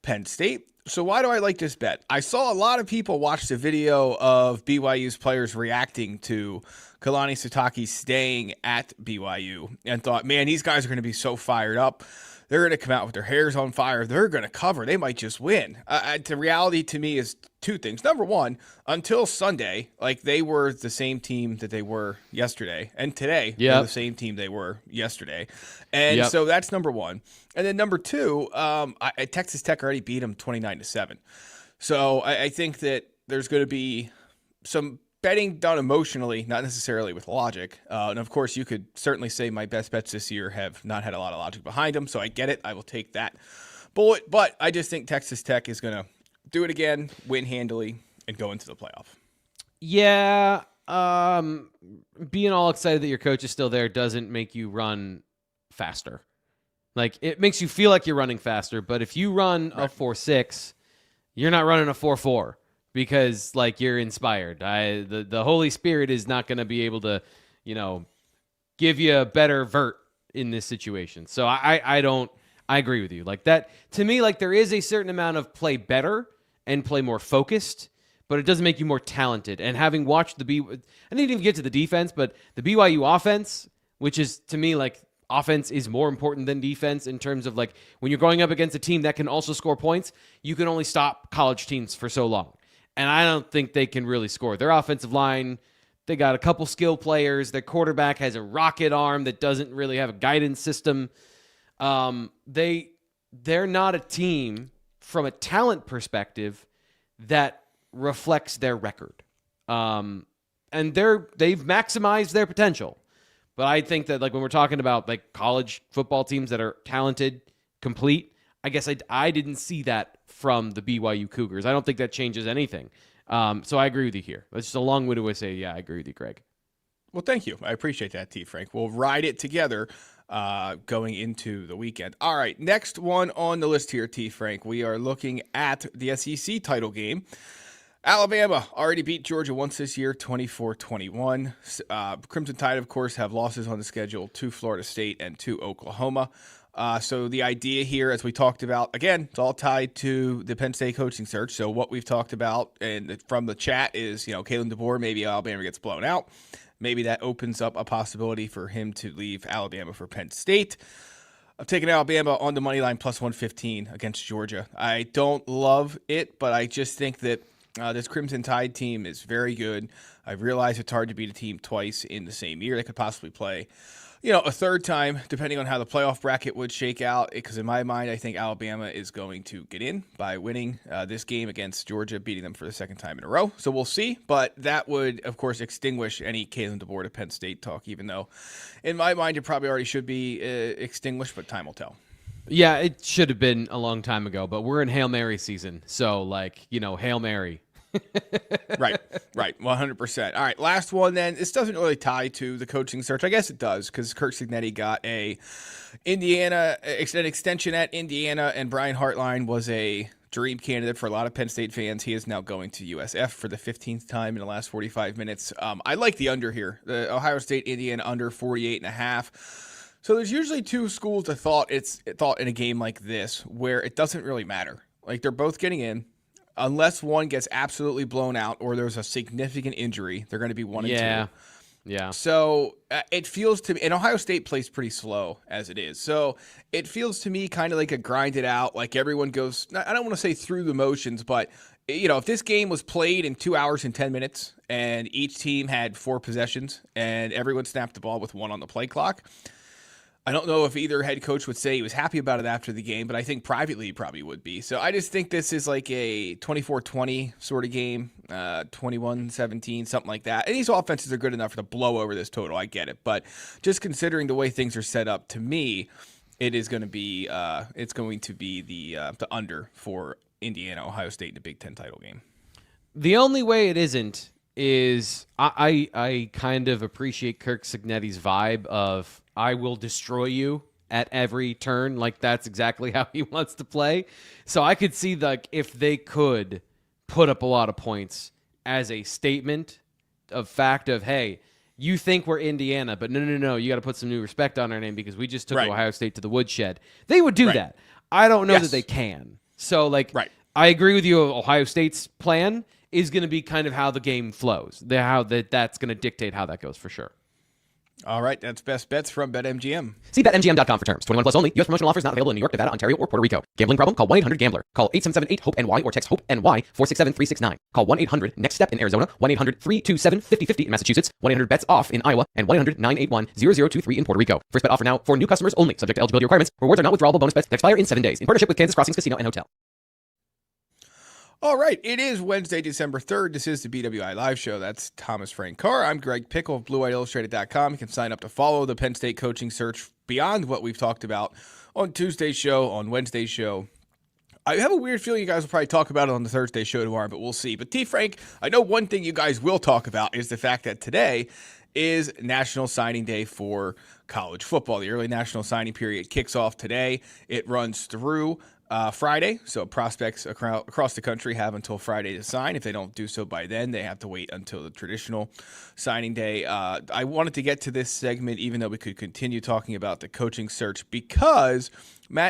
Penn State. So why do I like this bet? I saw a lot of people watch the video of BYU's players reacting to Kalani Sitake staying at BYU and thought, man, these guys are going to be so fired up. They're going to come out with their hairs on fire. They're going to cover. They might just win. The reality to me is two things. Number one, until Sunday, like they were the same team that they were yesterday. And today, they're the same team they were yesterday. And so that's number one. And then number two, Texas Tech already beat them 29-7. So I think that there's going to be some betting done emotionally, not necessarily with logic. And of course, you could certainly say my best bets this year have not had a lot of logic behind them. So I get it. I will take that bullet. But I just think Texas Tech is going to do it again, win handily, and go into the playoff. Yeah. Being all excited that your coach is still there doesn't make you run faster. Like, it makes you feel like you're running faster. But if you run a 4.6, you're not running a 4.4. Because, like, you're inspired. The Holy Spirit is not going to be able to, give you a better vert in this situation. So I agree with you. Like that, to me, like there is a certain amount of play better and play more focused, but it doesn't make you more talented. And having watched I didn't even get to the defense, but the BYU offense, which is to me like offense is more important than defense in terms of like when you're going up against a team that can also score points, you can only stop college teams for so long. And I don't think they can really score. Their offensive line, they got a couple skill players. Their quarterback has a rocket arm that doesn't really have a guidance system. They're not a team from a talent perspective that reflects their record. And they've maximized their potential. But I think that like when we're talking about like college football teams that are talented, complete, I guess I didn't see that from the BYU Cougars. I don't think that changes anything. So I agree with you here. That's just a long-winded way to say, yeah, I agree with you, Greg. Well, thank you. I appreciate that, T. Frank. We'll ride it together going into the weekend. All right, next one on the list here, T. Frank. We are looking at the SEC title game. Alabama already beat Georgia once this year, 24-21. Crimson Tide, of course, have losses on the schedule to Florida State and to Oklahoma. So the idea here, as we talked about, again, it's all tied to the Penn State coaching search. So what we've talked about and from the chat is, Kalen DeBoer, maybe Alabama gets blown out. Maybe that opens up a possibility for him to leave Alabama for Penn State. I'm taking Alabama on the money line plus 115 against Georgia. I don't love it, but I just think that this Crimson Tide team is very good. I realize it's hard to beat a team twice in the same year. They could possibly play, a third time, depending on how the playoff bracket would shake out. Because in my mind, I think Alabama is going to get in by winning this game against Georgia, beating them for the second time in a row. So we'll see. But that would, of course, extinguish any Kalen DeBoer to Penn State talk, even though in my mind it probably already should be extinguished, but time will tell. Yeah, it should have been a long time ago, but we're in Hail Mary season. So, Hail Mary. Right, 100%. All right, last one then. This doesn't really tie to the coaching search. I guess it does because Kirk Cignetti got an extension at Indiana, and Brian Hartline was a dream candidate for a lot of Penn State fans. He is now going to USF for the 15th time in the last 45 minutes. I like the under here. The Ohio State-Indiana under 48.5. So there's usually two schools of thought in a game like this where it doesn't really matter. Like, they're both getting in. Unless one gets absolutely blown out or there's a significant injury, they're going to be 1 and 2. Yeah. So it feels to me, and Ohio State plays pretty slow as it is. So it feels to me kind of like a grind it out, like everyone goes, I don't want to say through the motions, but if this game was played in 2 hours and 10 minutes and each team had 4 possessions and everyone snapped the ball with 1 on the play clock, I don't know if either head coach would say he was happy about it after the game, but I think privately he probably would be. So I just think this is like a 24-20 sort of game, 21-17, something like that. And these offenses are good enough to blow over this total. I get it. But just considering the way things are set up, to me, it is going to be the under for Indiana, Ohio State in a Big Ten title game. The only way it isn't is I kind of appreciate Kirk Cignetti's vibe of I will destroy you at every turn. Like, that's exactly how he wants to play. So I could see, if they could put up a lot of points as a statement of fact of, hey, you think we're Indiana, but no, you got to put some new respect on our name because we just took Ohio State to the woodshed. They would do that. I don't know that they can. So, I agree with you. Ohio State's plan is going to be kind of how the game flows. That's going to dictate how that goes for sure. All right, that's best bets from BetMGM. See BetMGM.com for terms. 21 plus only. U.S. promotional offers not available in New York, Nevada, Ontario, or Puerto Rico. Gambling problem? Call 1-800-GAMBLER. Call 877-8-HOPE-NY or text HOPE-NY 467-369. Call 1-800-NEXT-STEP in Arizona, 1-800-327-5050 in Massachusetts, 1-800-BETS-OFF in Iowa, and 1-800-981-0023 in Puerto Rico. First bet offer now for new customers only. Subject to eligibility requirements. Rewards are not withdrawable bonus bets that expire in 7 days. In partnership with Kansas Crossings Casino and Hotel. All right, it is Wednesday, December 3rd. This is the BWI Live Show. That's Thomas Frank Carr. I'm Greg Pickle of BlueWhiteIllustrated.com. You can sign up to follow the Penn State coaching search beyond what we've talked about on Tuesday's show, on Wednesday's show. I have a weird feeling you guys will probably talk about it on the Thursday show tomorrow, but we'll see. But T. Frank, I know one thing you guys will talk about is the fact that today is National Signing Day for college football. The early national signing period kicks off today. It runs through Friday, so prospects across the country have until Friday to sign. If they don't do so by then, they have to wait until the traditional signing day. I wanted to get to this segment, even though we could continue talking about the coaching search, because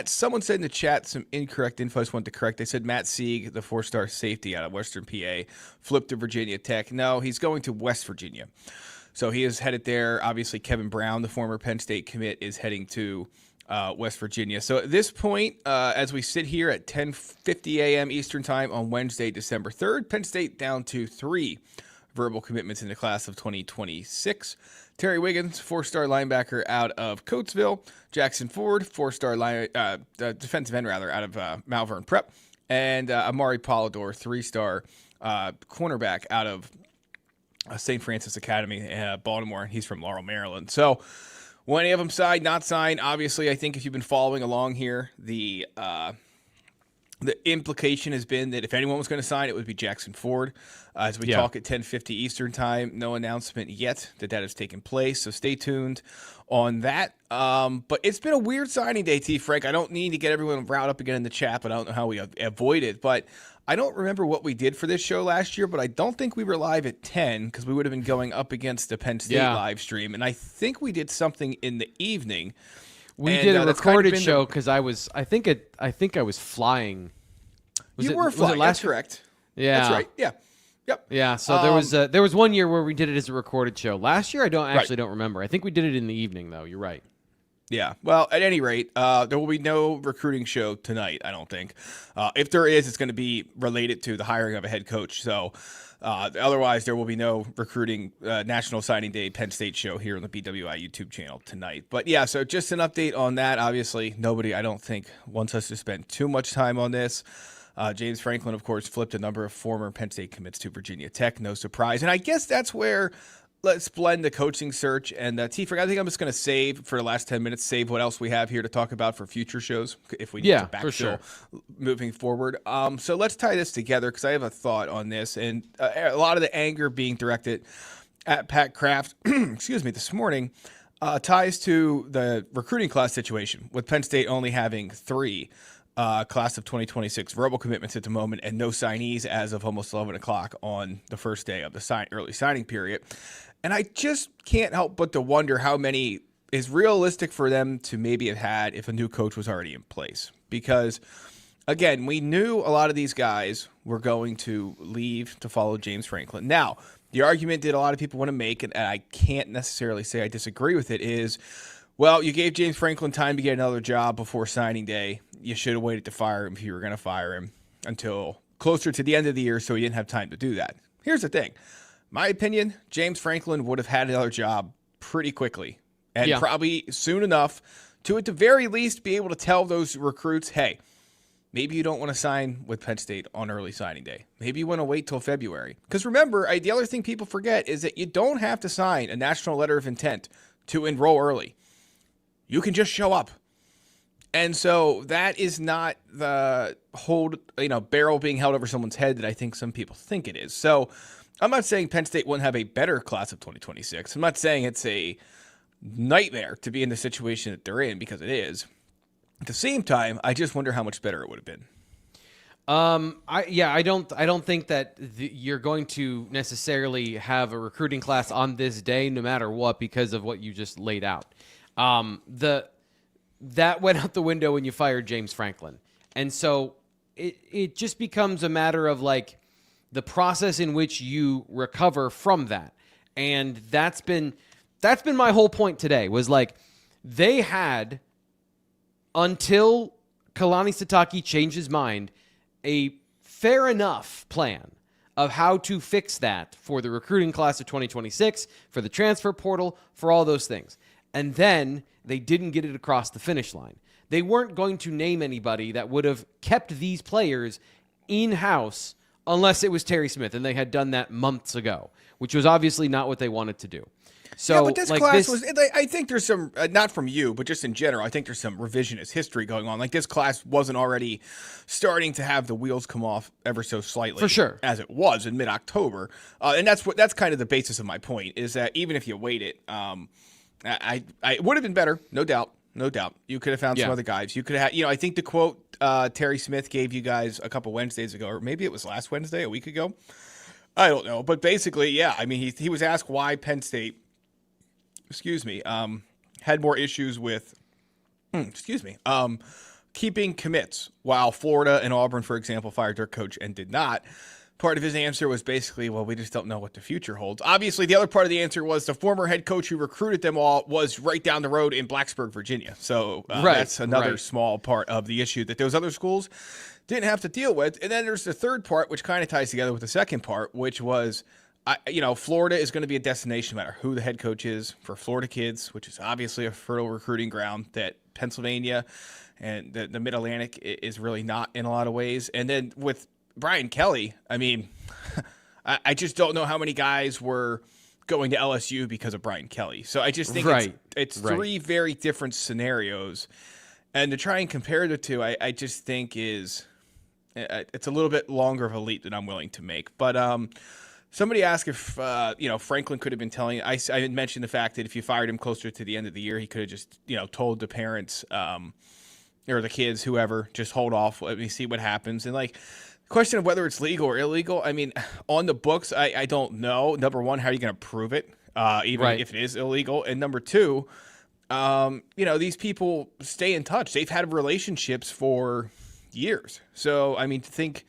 someone said in the chat some incorrect info. I just wanted to correct. They said Matt Sieg, the 4-star safety out of Western PA, flipped to Virginia Tech. No, he's going to West Virginia. So he is headed there. Obviously, Kevin Brown, the former Penn State commit, is heading to West Virginia. So at this point, as we sit here at 10:50 a.m. Eastern Time on Wednesday, December 3rd, Penn State down to 3 verbal commitments in the class of 2026. Terry Wiggins, 4-star linebacker out of Coatesville. Jackson Ford, 4-star defensive end out of Malvern Prep. And Amari Polidor, 3-star cornerback out of St. Francis Academy, Baltimore. He's from Laurel, Maryland. So will any of them sign, not sign? Obviously, I think if you've been following along here, the implication has been that if anyone was going to sign, it would be Jackson Ford. As we talk at 10:50 Eastern Time, no announcement yet that has taken place, so stay tuned on that. But it's been a weird signing day, T. Frank. I don't need to get everyone riled up again in the chat, but I don't know how we avoid it. But I don't remember what we did for this show last year, but I don't think we were live at 10 because we would have been going up against the Penn State live stream. And I think we did something in the evening. We did a recorded show because I think I was flying. You were flying. That's correct. Yeah. That's right. Yeah. Yep. Yeah, so there was one year where we did it as a recorded show. Last year, I don't remember. I think we did it in the evening, though. You're right. Yeah. Well, at any rate, there will be no recruiting show tonight, I don't think. If there is, it's going to be related to the hiring of a head coach. So otherwise, there will be no recruiting National Signing Day Penn State show here on the BWI YouTube channel tonight. But yeah, so just an update on that. Obviously, nobody, I don't think, wants us to spend too much time on this. James Franklin, of course, flipped a number of former Penn State commits to Virginia Tech. No surprise. And I guess that's where let's blend the coaching search and T-Frick. I think I'm just going to save for the last 10 minutes, save what else we have here to talk about for future shows if we need to backfill moving forward. So let's tie this together because I have a thought on this. And a lot of the anger being directed at Pat Kraft, this morning, ties to the recruiting class situation with Penn State only having 3 class of 2026 verbal commitments at the moment and no signees as of almost 11 o'clock on the first day of the early signing period. And I just can't help but to wonder how many is realistic for them to maybe have had if a new coach was already in place. Because, again, we knew a lot of these guys were going to leave to follow James Franklin. Now, the argument that a lot of people want to make, and I can't necessarily say I disagree with it, is, well, you gave James Franklin time to get another job before signing day. You should have waited to fire him if you were going to fire him until closer to the end of the year so he didn't have time to do that. Here's the thing. My opinion, James Franklin would have had another job pretty quickly and probably soon enough to, at the very least, be able to tell those recruits, hey, maybe you don't want to sign with Penn State on early signing day. Maybe you want to wait till February. Because remember, the other thing people forget is that you don't have to sign a national letter of intent to enroll early. You can just show up. And so that is not the barrel being held over someone's head that I think some people think it is. So I'm not saying Penn State wouldn't have a better class of 2026. I'm not saying it's a nightmare to be in the situation that they're in, because it is. At the same time, I just wonder how much better it would have been. I don't think that you're going to necessarily have a recruiting class on this day, no matter what, because of what you just laid out. That went out the window when you fired James Franklin. And so it just becomes a matter of like the process in which you recover from that. And that's been my whole point today, was like they had, until Kalani Sitake changed his mind, a fair enough plan of how to fix that for the recruiting class of 2026, for the transfer portal, for all those things. And then they didn't get it across the finish line. They weren't going to name anybody that would have kept these players in-house unless it was Terry Smith, and they had done that months ago, which was obviously not what they wanted to do. So, yeah, but this class was, I think there's some, not from you, but just in general, I think there's some revisionist history going on. Like, this class wasn't already starting to have the wheels come off ever so slightly. For sure. As it was in mid-October. And that's kind of the basis of my point, is that even if you wait it, I would have been better, no doubt. No doubt. You could have found some other guys. You could have had, I think the quote Terry Smith gave you guys a couple Wednesdays ago, or maybe it was last Wednesday, a week ago. I don't know. But basically, yeah, I mean, he was asked why Penn State, had more issues with, keeping commits, while Florida and Auburn, for example, fired their coach and did not. Part of his answer was basically, well, we just don't know what the future holds. Obviously, the other part of the answer was the former head coach who recruited them all was right down the road in Blacksburg, Virginia. So that's another small part of the issue that those other schools didn't have to deal with. And then there's the third part, which kind of ties together with the second part, which was, Florida is going to be a destination no matter who the head coach is for Florida kids, which is obviously a fertile recruiting ground that Pennsylvania and the Mid-Atlantic is really not in a lot of ways. And then with Brian Kelly, I mean, I just don't know how many guys were going to LSU because of Brian Kelly. So I just think it's three very different scenarios. And to try and compare the two, I just think it's a little bit longer of a leap than I'm willing to make. But somebody asked if, Franklin could have been telling, I had mentioned the fact that if you fired him closer to the end of the year, he could have just, told the parents or the kids, whoever, just hold off, let me see what happens. And Question of whether it's legal or illegal. I mean, on the books, I don't know. Number one, how are you going to prove it, even Right. if it is illegal? And number two, these people stay in touch. They've had relationships for years. So, I mean, to think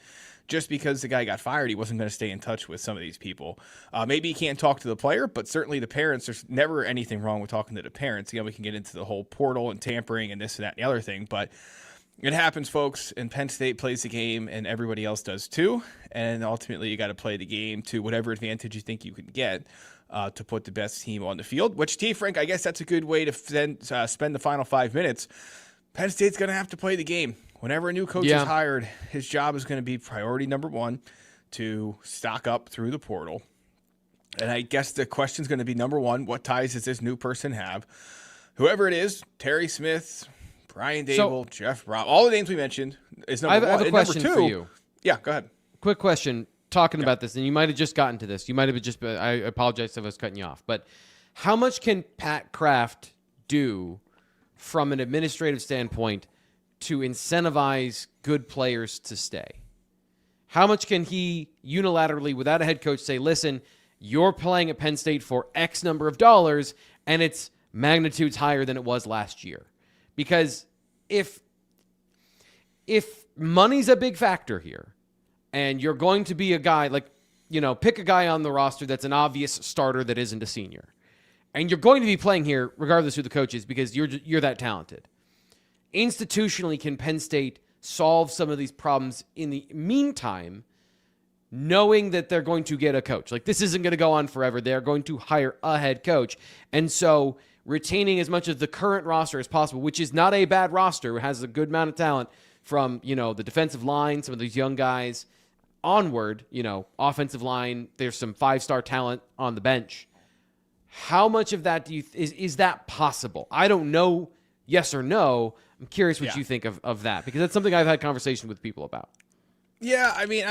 just because the guy got fired, he wasn't going to stay in touch with some of these people. Maybe he can't talk to the player, but certainly the parents, there's never anything wrong with talking to the parents. We can get into the whole portal and tampering and this and that and the other thing, but it happens, folks, and Penn State plays the game, and everybody else does too. And ultimately, you got to play the game to whatever advantage you think you can get to put the best team on the field. Which, T. Frank, I guess that's a good way to spend the final 5 minutes. Penn State's going to have to play the game. Whenever a new coach is hired, his job is going to be priority number one to stock up through the portal. And I guess the question is going to be, number one, what ties does this new person have? Whoever it is, Terry Smith, Brian Dable, Jeff Brown, all the names we mentioned is number one. I have a question for you. Yeah, go ahead. Quick question. Talking about this, and you might have just gotten to this. You might have just been, I apologize if I was cutting you off. But how much can Pat Kraft do from an administrative standpoint to incentivize good players to stay? How much can he unilaterally, without a head coach, say, listen, you're playing at Penn State for X number of dollars, and it's magnitudes higher than it was last year? Because if money's a big factor here, and you're going to be a guy like, pick a guy on the roster that's an obvious starter that isn't a senior, and you're going to be playing here regardless who the coach is because you're that talented. Institutionally, can Penn State solve some of these problems in the meantime, knowing that they're going to get a coach? Like, this isn't going to go on forever. They're going to hire a head coach. And so retaining as much of the current roster as possible, which is not a bad roster, has a good amount of talent from, the defensive line, some of these young guys onward, offensive line, there's some 5-star talent on the bench. How much of that is that possible? I don't know, yes or no. I'm curious what you think of that, because that's something I've had conversation with people about. Yeah, I mean,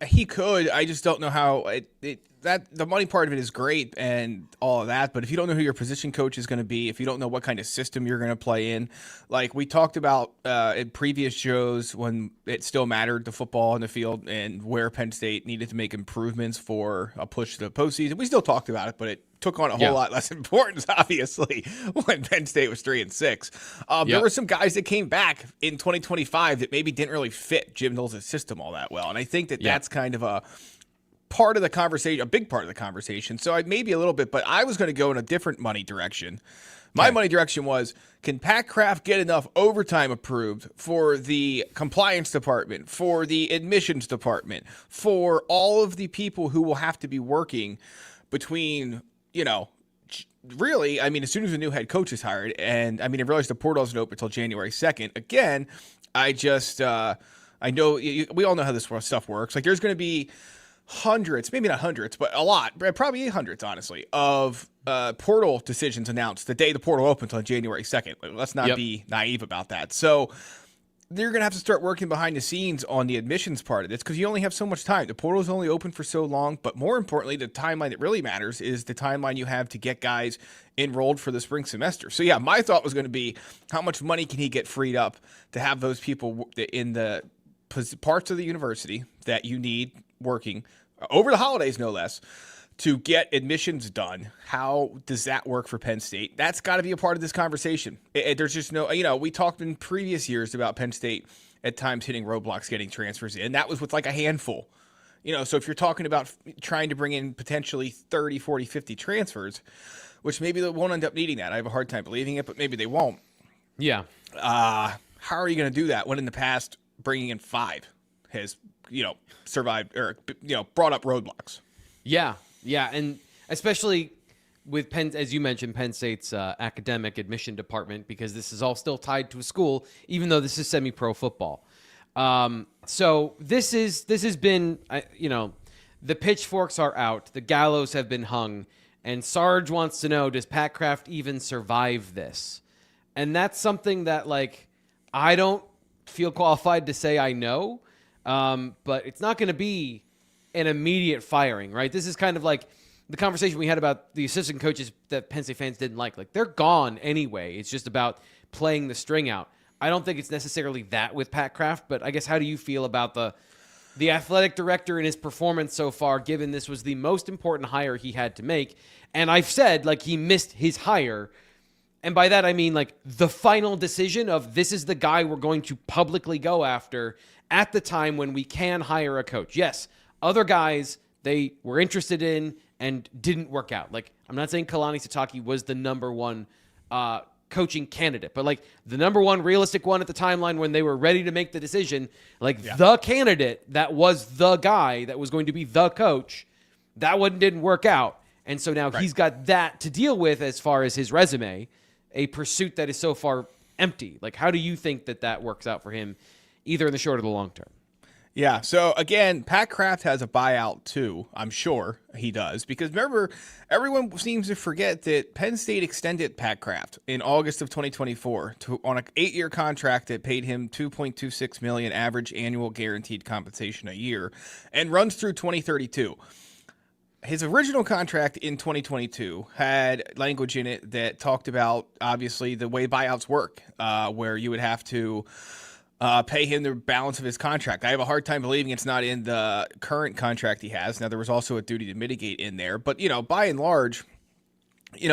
he could. I just don't know how that the money part of it is great and all of that, but if you don't know who your position coach is going to be, if you don't know what kind of system you're going to play in, like we talked about in previous shows when it still mattered, the football in the field and where Penn State needed to make improvements for a push to the postseason, we still talked about it, but it took on a whole lot less importance, obviously, when Penn State was 3-6. There were some guys that came back in 2025 that maybe didn't really fit Jim Knowles' system all that well, and I think that's kind of a part of the conversation, a big part of the conversation. So maybe a little bit, but I was going to go in a different money direction. My money direction was, can Pat Kraft get enough overtime approved for the compliance department, for the admissions department, for all of the people who will have to be working between, really, I mean, as soon as a new head coach is hired, and I mean, I realize the portal doesn't open until January 2nd. Again, I know, we all know how this stuff works. Like, there's going to be hundreds, maybe not hundreds, but a lot, probably hundreds, honestly, of portal decisions announced the day the portal opens on January 2nd. Let's not be naive about that. So they're going to have to start working behind the scenes on the admissions part of this because you only have so much time. The portal is only open for so long, but more importantly, the timeline that really matters is the timeline you have to get guys enrolled for the spring semester. So yeah, my thought was going to be, how much money can he get freed up to have those people in the parts of the university that you need working over the holidays, no less, to get admissions done? How does that work for Penn State? That's got to be a part of this conversation. There's just no, we talked in previous years about Penn State at times hitting roadblocks getting transfers in. That was with like a handful. So if you're talking about trying to bring in potentially 30, 40, 50 transfers, which maybe they won't end up needing that. I have a hard time believing it, but maybe they won't. Yeah. How are you going to do that when in the past bringing in 5 has, survived or, brought up roadblocks? Yeah. Yeah. And especially with Penn, as you mentioned, Penn State's academic admission department, because this is all still tied to a school, even though this is semi-pro football. So this has been, the pitchforks are out, the gallows have been hung, and Sarge wants to know, does Pat Kraft even survive this? And that's something that, I don't feel qualified to say I know, but it's not going to be an immediate firing, right? This is kind of like the conversation we had about the assistant coaches that Penn State fans didn't like. They're gone anyway. It's just about playing the string out. I don't think it's necessarily that with Pat Kraft, but I guess how do you feel about the athletic director and his performance so far, given this was the most important hire he had to make. And I've said, like, he missed his hire. And by that, I mean, like, the final decision of this is the guy we're going to publicly go after at the time when we can hire a coach. Yes, other guys they were interested in and didn't work out. Like, I'm not saying Kalani Sitake was the number one coaching candidate, but like the number one realistic one at the timeline when they were ready to make the decision, like the candidate that was the guy that was going to be the coach, that one didn't work out. And so now he's got that to deal with as far as his resume, a pursuit that is so far empty. Like, how do you think that works out for him, either in the short or the long term? Yeah, so again, Pat Kraft has a buyout too. I'm sure he does, because remember, everyone seems to forget that Penn State extended Pat Kraft in August of 2024 on an 8-year contract that paid him $2.26 million average annual guaranteed compensation a year and runs through 2032. His original contract in 2022 had language in it that talked about, obviously, the way buyouts work, where you would have to pay him the balance of his contract. I have a hard time believing it's not in the current contract he has. Now, there was also a duty to mitigate in there. But, by and large,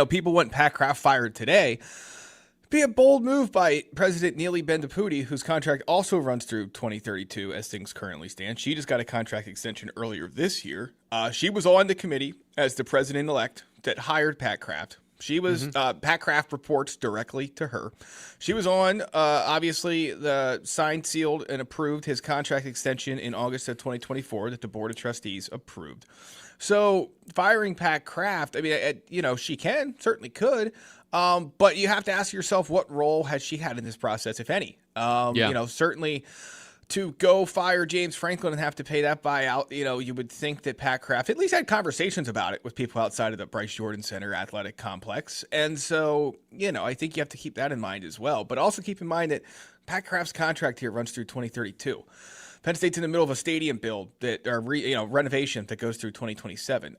people want Pat Kraft fired today. It'd be a bold move by President Neely Bendapudi, whose contract also runs through 2032 as things currently stand. She just got a contract extension earlier this year. She was on the committee as the president-elect that hired Pat Kraft. She was, Pat Kraft reports directly to her. She was on, obviously, the signed, sealed, and approved his contract extension in August of 2024 that the Board of Trustees approved. So firing Pat Kraft, I mean, she certainly could, but you have to ask yourself, what role has she had in this process, if any? Certainly to go fire James Franklin and have to pay that buyout, you would think that Pat Kraft at least had conversations about it with people outside of the Bryce Jordan Center athletic complex. And so, I think you have to keep that in mind as well. But also keep in mind that Pat Kraft's contract here runs through 2032. Penn State's in the middle of a stadium build renovation that goes through 2027.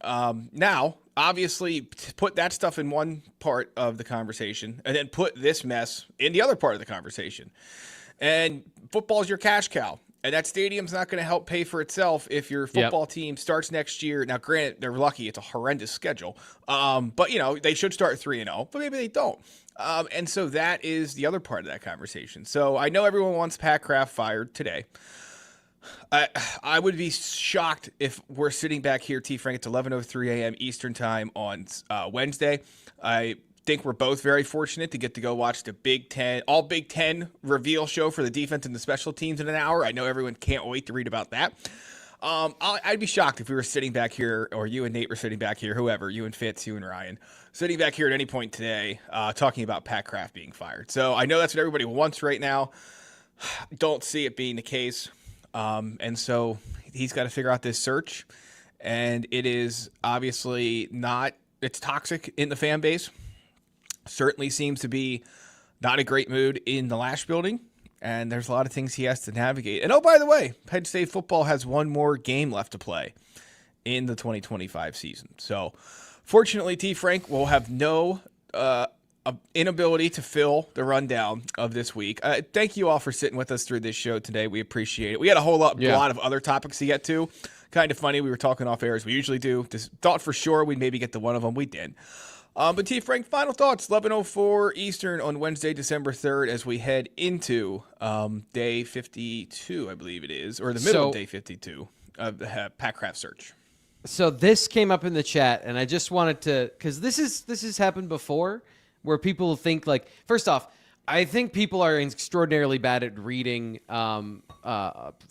Now, obviously, put that stuff in one part of the conversation and then put this mess in the other part of the conversation. And football's your cash cow. And that stadium's not going to help pay for itself if your football team starts next year. Now, granted, they're lucky. It's a horrendous schedule. But, they should start 3-0, but maybe they don't. And so that is the other part of that conversation. So I know everyone wants Pat Kraft fired today. I would be shocked if we're sitting back here, T. Frank, it's 11:03 a.m. Eastern time on Wednesday. I think we're both very fortunate to get to go watch the all Big Ten reveal show for the defense and the special teams in an hour. I know everyone can't wait to read about that. I'd be shocked if we were sitting back here, or you and Nate were sitting back here, whoever, you and Fitz, you and Ryan, sitting back here at any point today talking about Pat Kraft being fired. So I know that's what everybody wants right now. Don't see it being the case. And so he's got to figure out this search. And it is obviously it's toxic in the fan base. Certainly seems to be not a great mood in the Lash building, and there's a lot of things he has to navigate. And by the way, Penn State football has one more game left to play in the 2025 season. So fortunately, T. Frank will have no inability to fill the rundown of this week. Thank you all for sitting with us through this show today. We appreciate it. We had a whole lot of other topics to get to. Kind of funny. We were talking off air as we usually do. Just thought for sure we'd maybe get to one of them. We did. But T. Frank, final thoughts, 11:04 Eastern on Wednesday, December 3rd, as we head into day 52, I believe it is, or the middle of day 52 of the Pat Kraft search. So this came up in the chat, and I just wanted to, because this has happened before, where people think, like, first off, I think people are extraordinarily bad at reading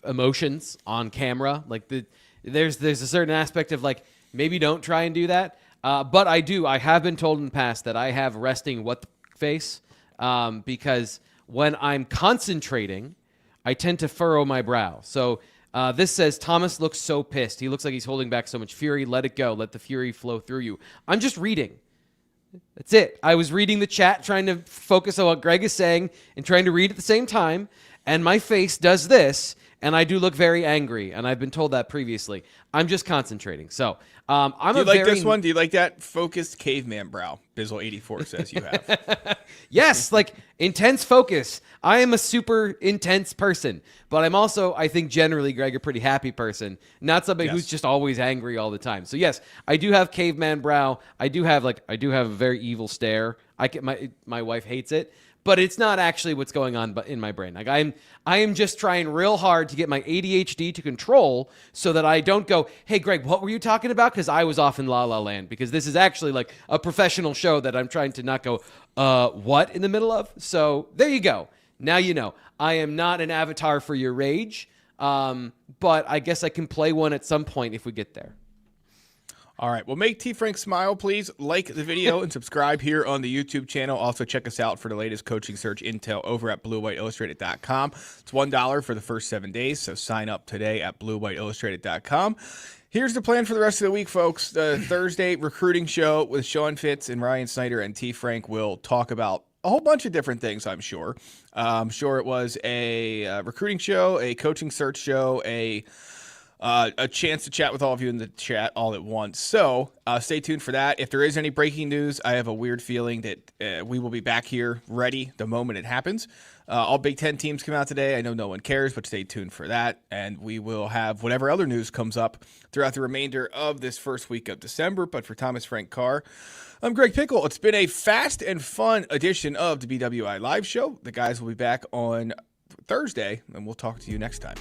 emotions on camera. Like, there's a certain aspect of, like, maybe don't try and do that. But I have been told in the past that I have resting what the face, because when I'm concentrating, I tend to furrow my brow. So this says, Thomas looks so pissed. He looks like he's holding back so much fury. Let it go. Let the fury flow through you. I'm just reading. That's it. I was reading the chat, trying to focus on what Greg is saying and trying to read at the same time. And my face does this, and I do look very angry. And I've been told that previously. I'm just concentrating. So Do you like this one? Do you like that focused caveman brow? Bizzle84 says you have. Yes, like intense focus. I am a super intense person, but I'm also, I think generally, Greg, a pretty happy person. Not somebody who's just always angry all the time. So yes, I do have caveman brow. I do have a very evil stare. My wife hates it, but it's not actually what's going on in my brain. Like I am just trying real hard to get my ADHD to control so that I don't go, hey, Greg, what were you talking about? Because I was off in La La Land, because this is actually like a professional show that I'm trying to not go, what in the middle of? So there you go. Now you know. I am not an avatar for your rage, but I guess I can play one at some point if we get there. All right. Well, make T. Frank smile, please. Like the video and subscribe here on the YouTube channel. Also, check us out for the latest coaching search intel over at BlueWhiteIllustrated.com. It's $1 for the first 7 days, so sign up today at BlueWhiteIllustrated.com. Here's the plan for the rest of the week, folks. The Thursday recruiting show with Sean Fitz and Ryan Snyder and T. Frank will talk about a whole bunch of different things, I'm sure. I'm sure it was a recruiting show, a coaching search show, a chance to chat with all of you in the chat all at once. So stay tuned for that. If there is any breaking news, I have a weird feeling that we will be back here ready the moment it happens. All Big Ten teams come out today. I know no one cares, but stay tuned for that. And we will have whatever other news comes up throughout the remainder of this first week of December. But for Thomas Frank Carr, I'm Greg Pickle. It's been a fast and fun edition of the BWI Live Show. The guys will be back on Thursday, and we'll talk to you next time.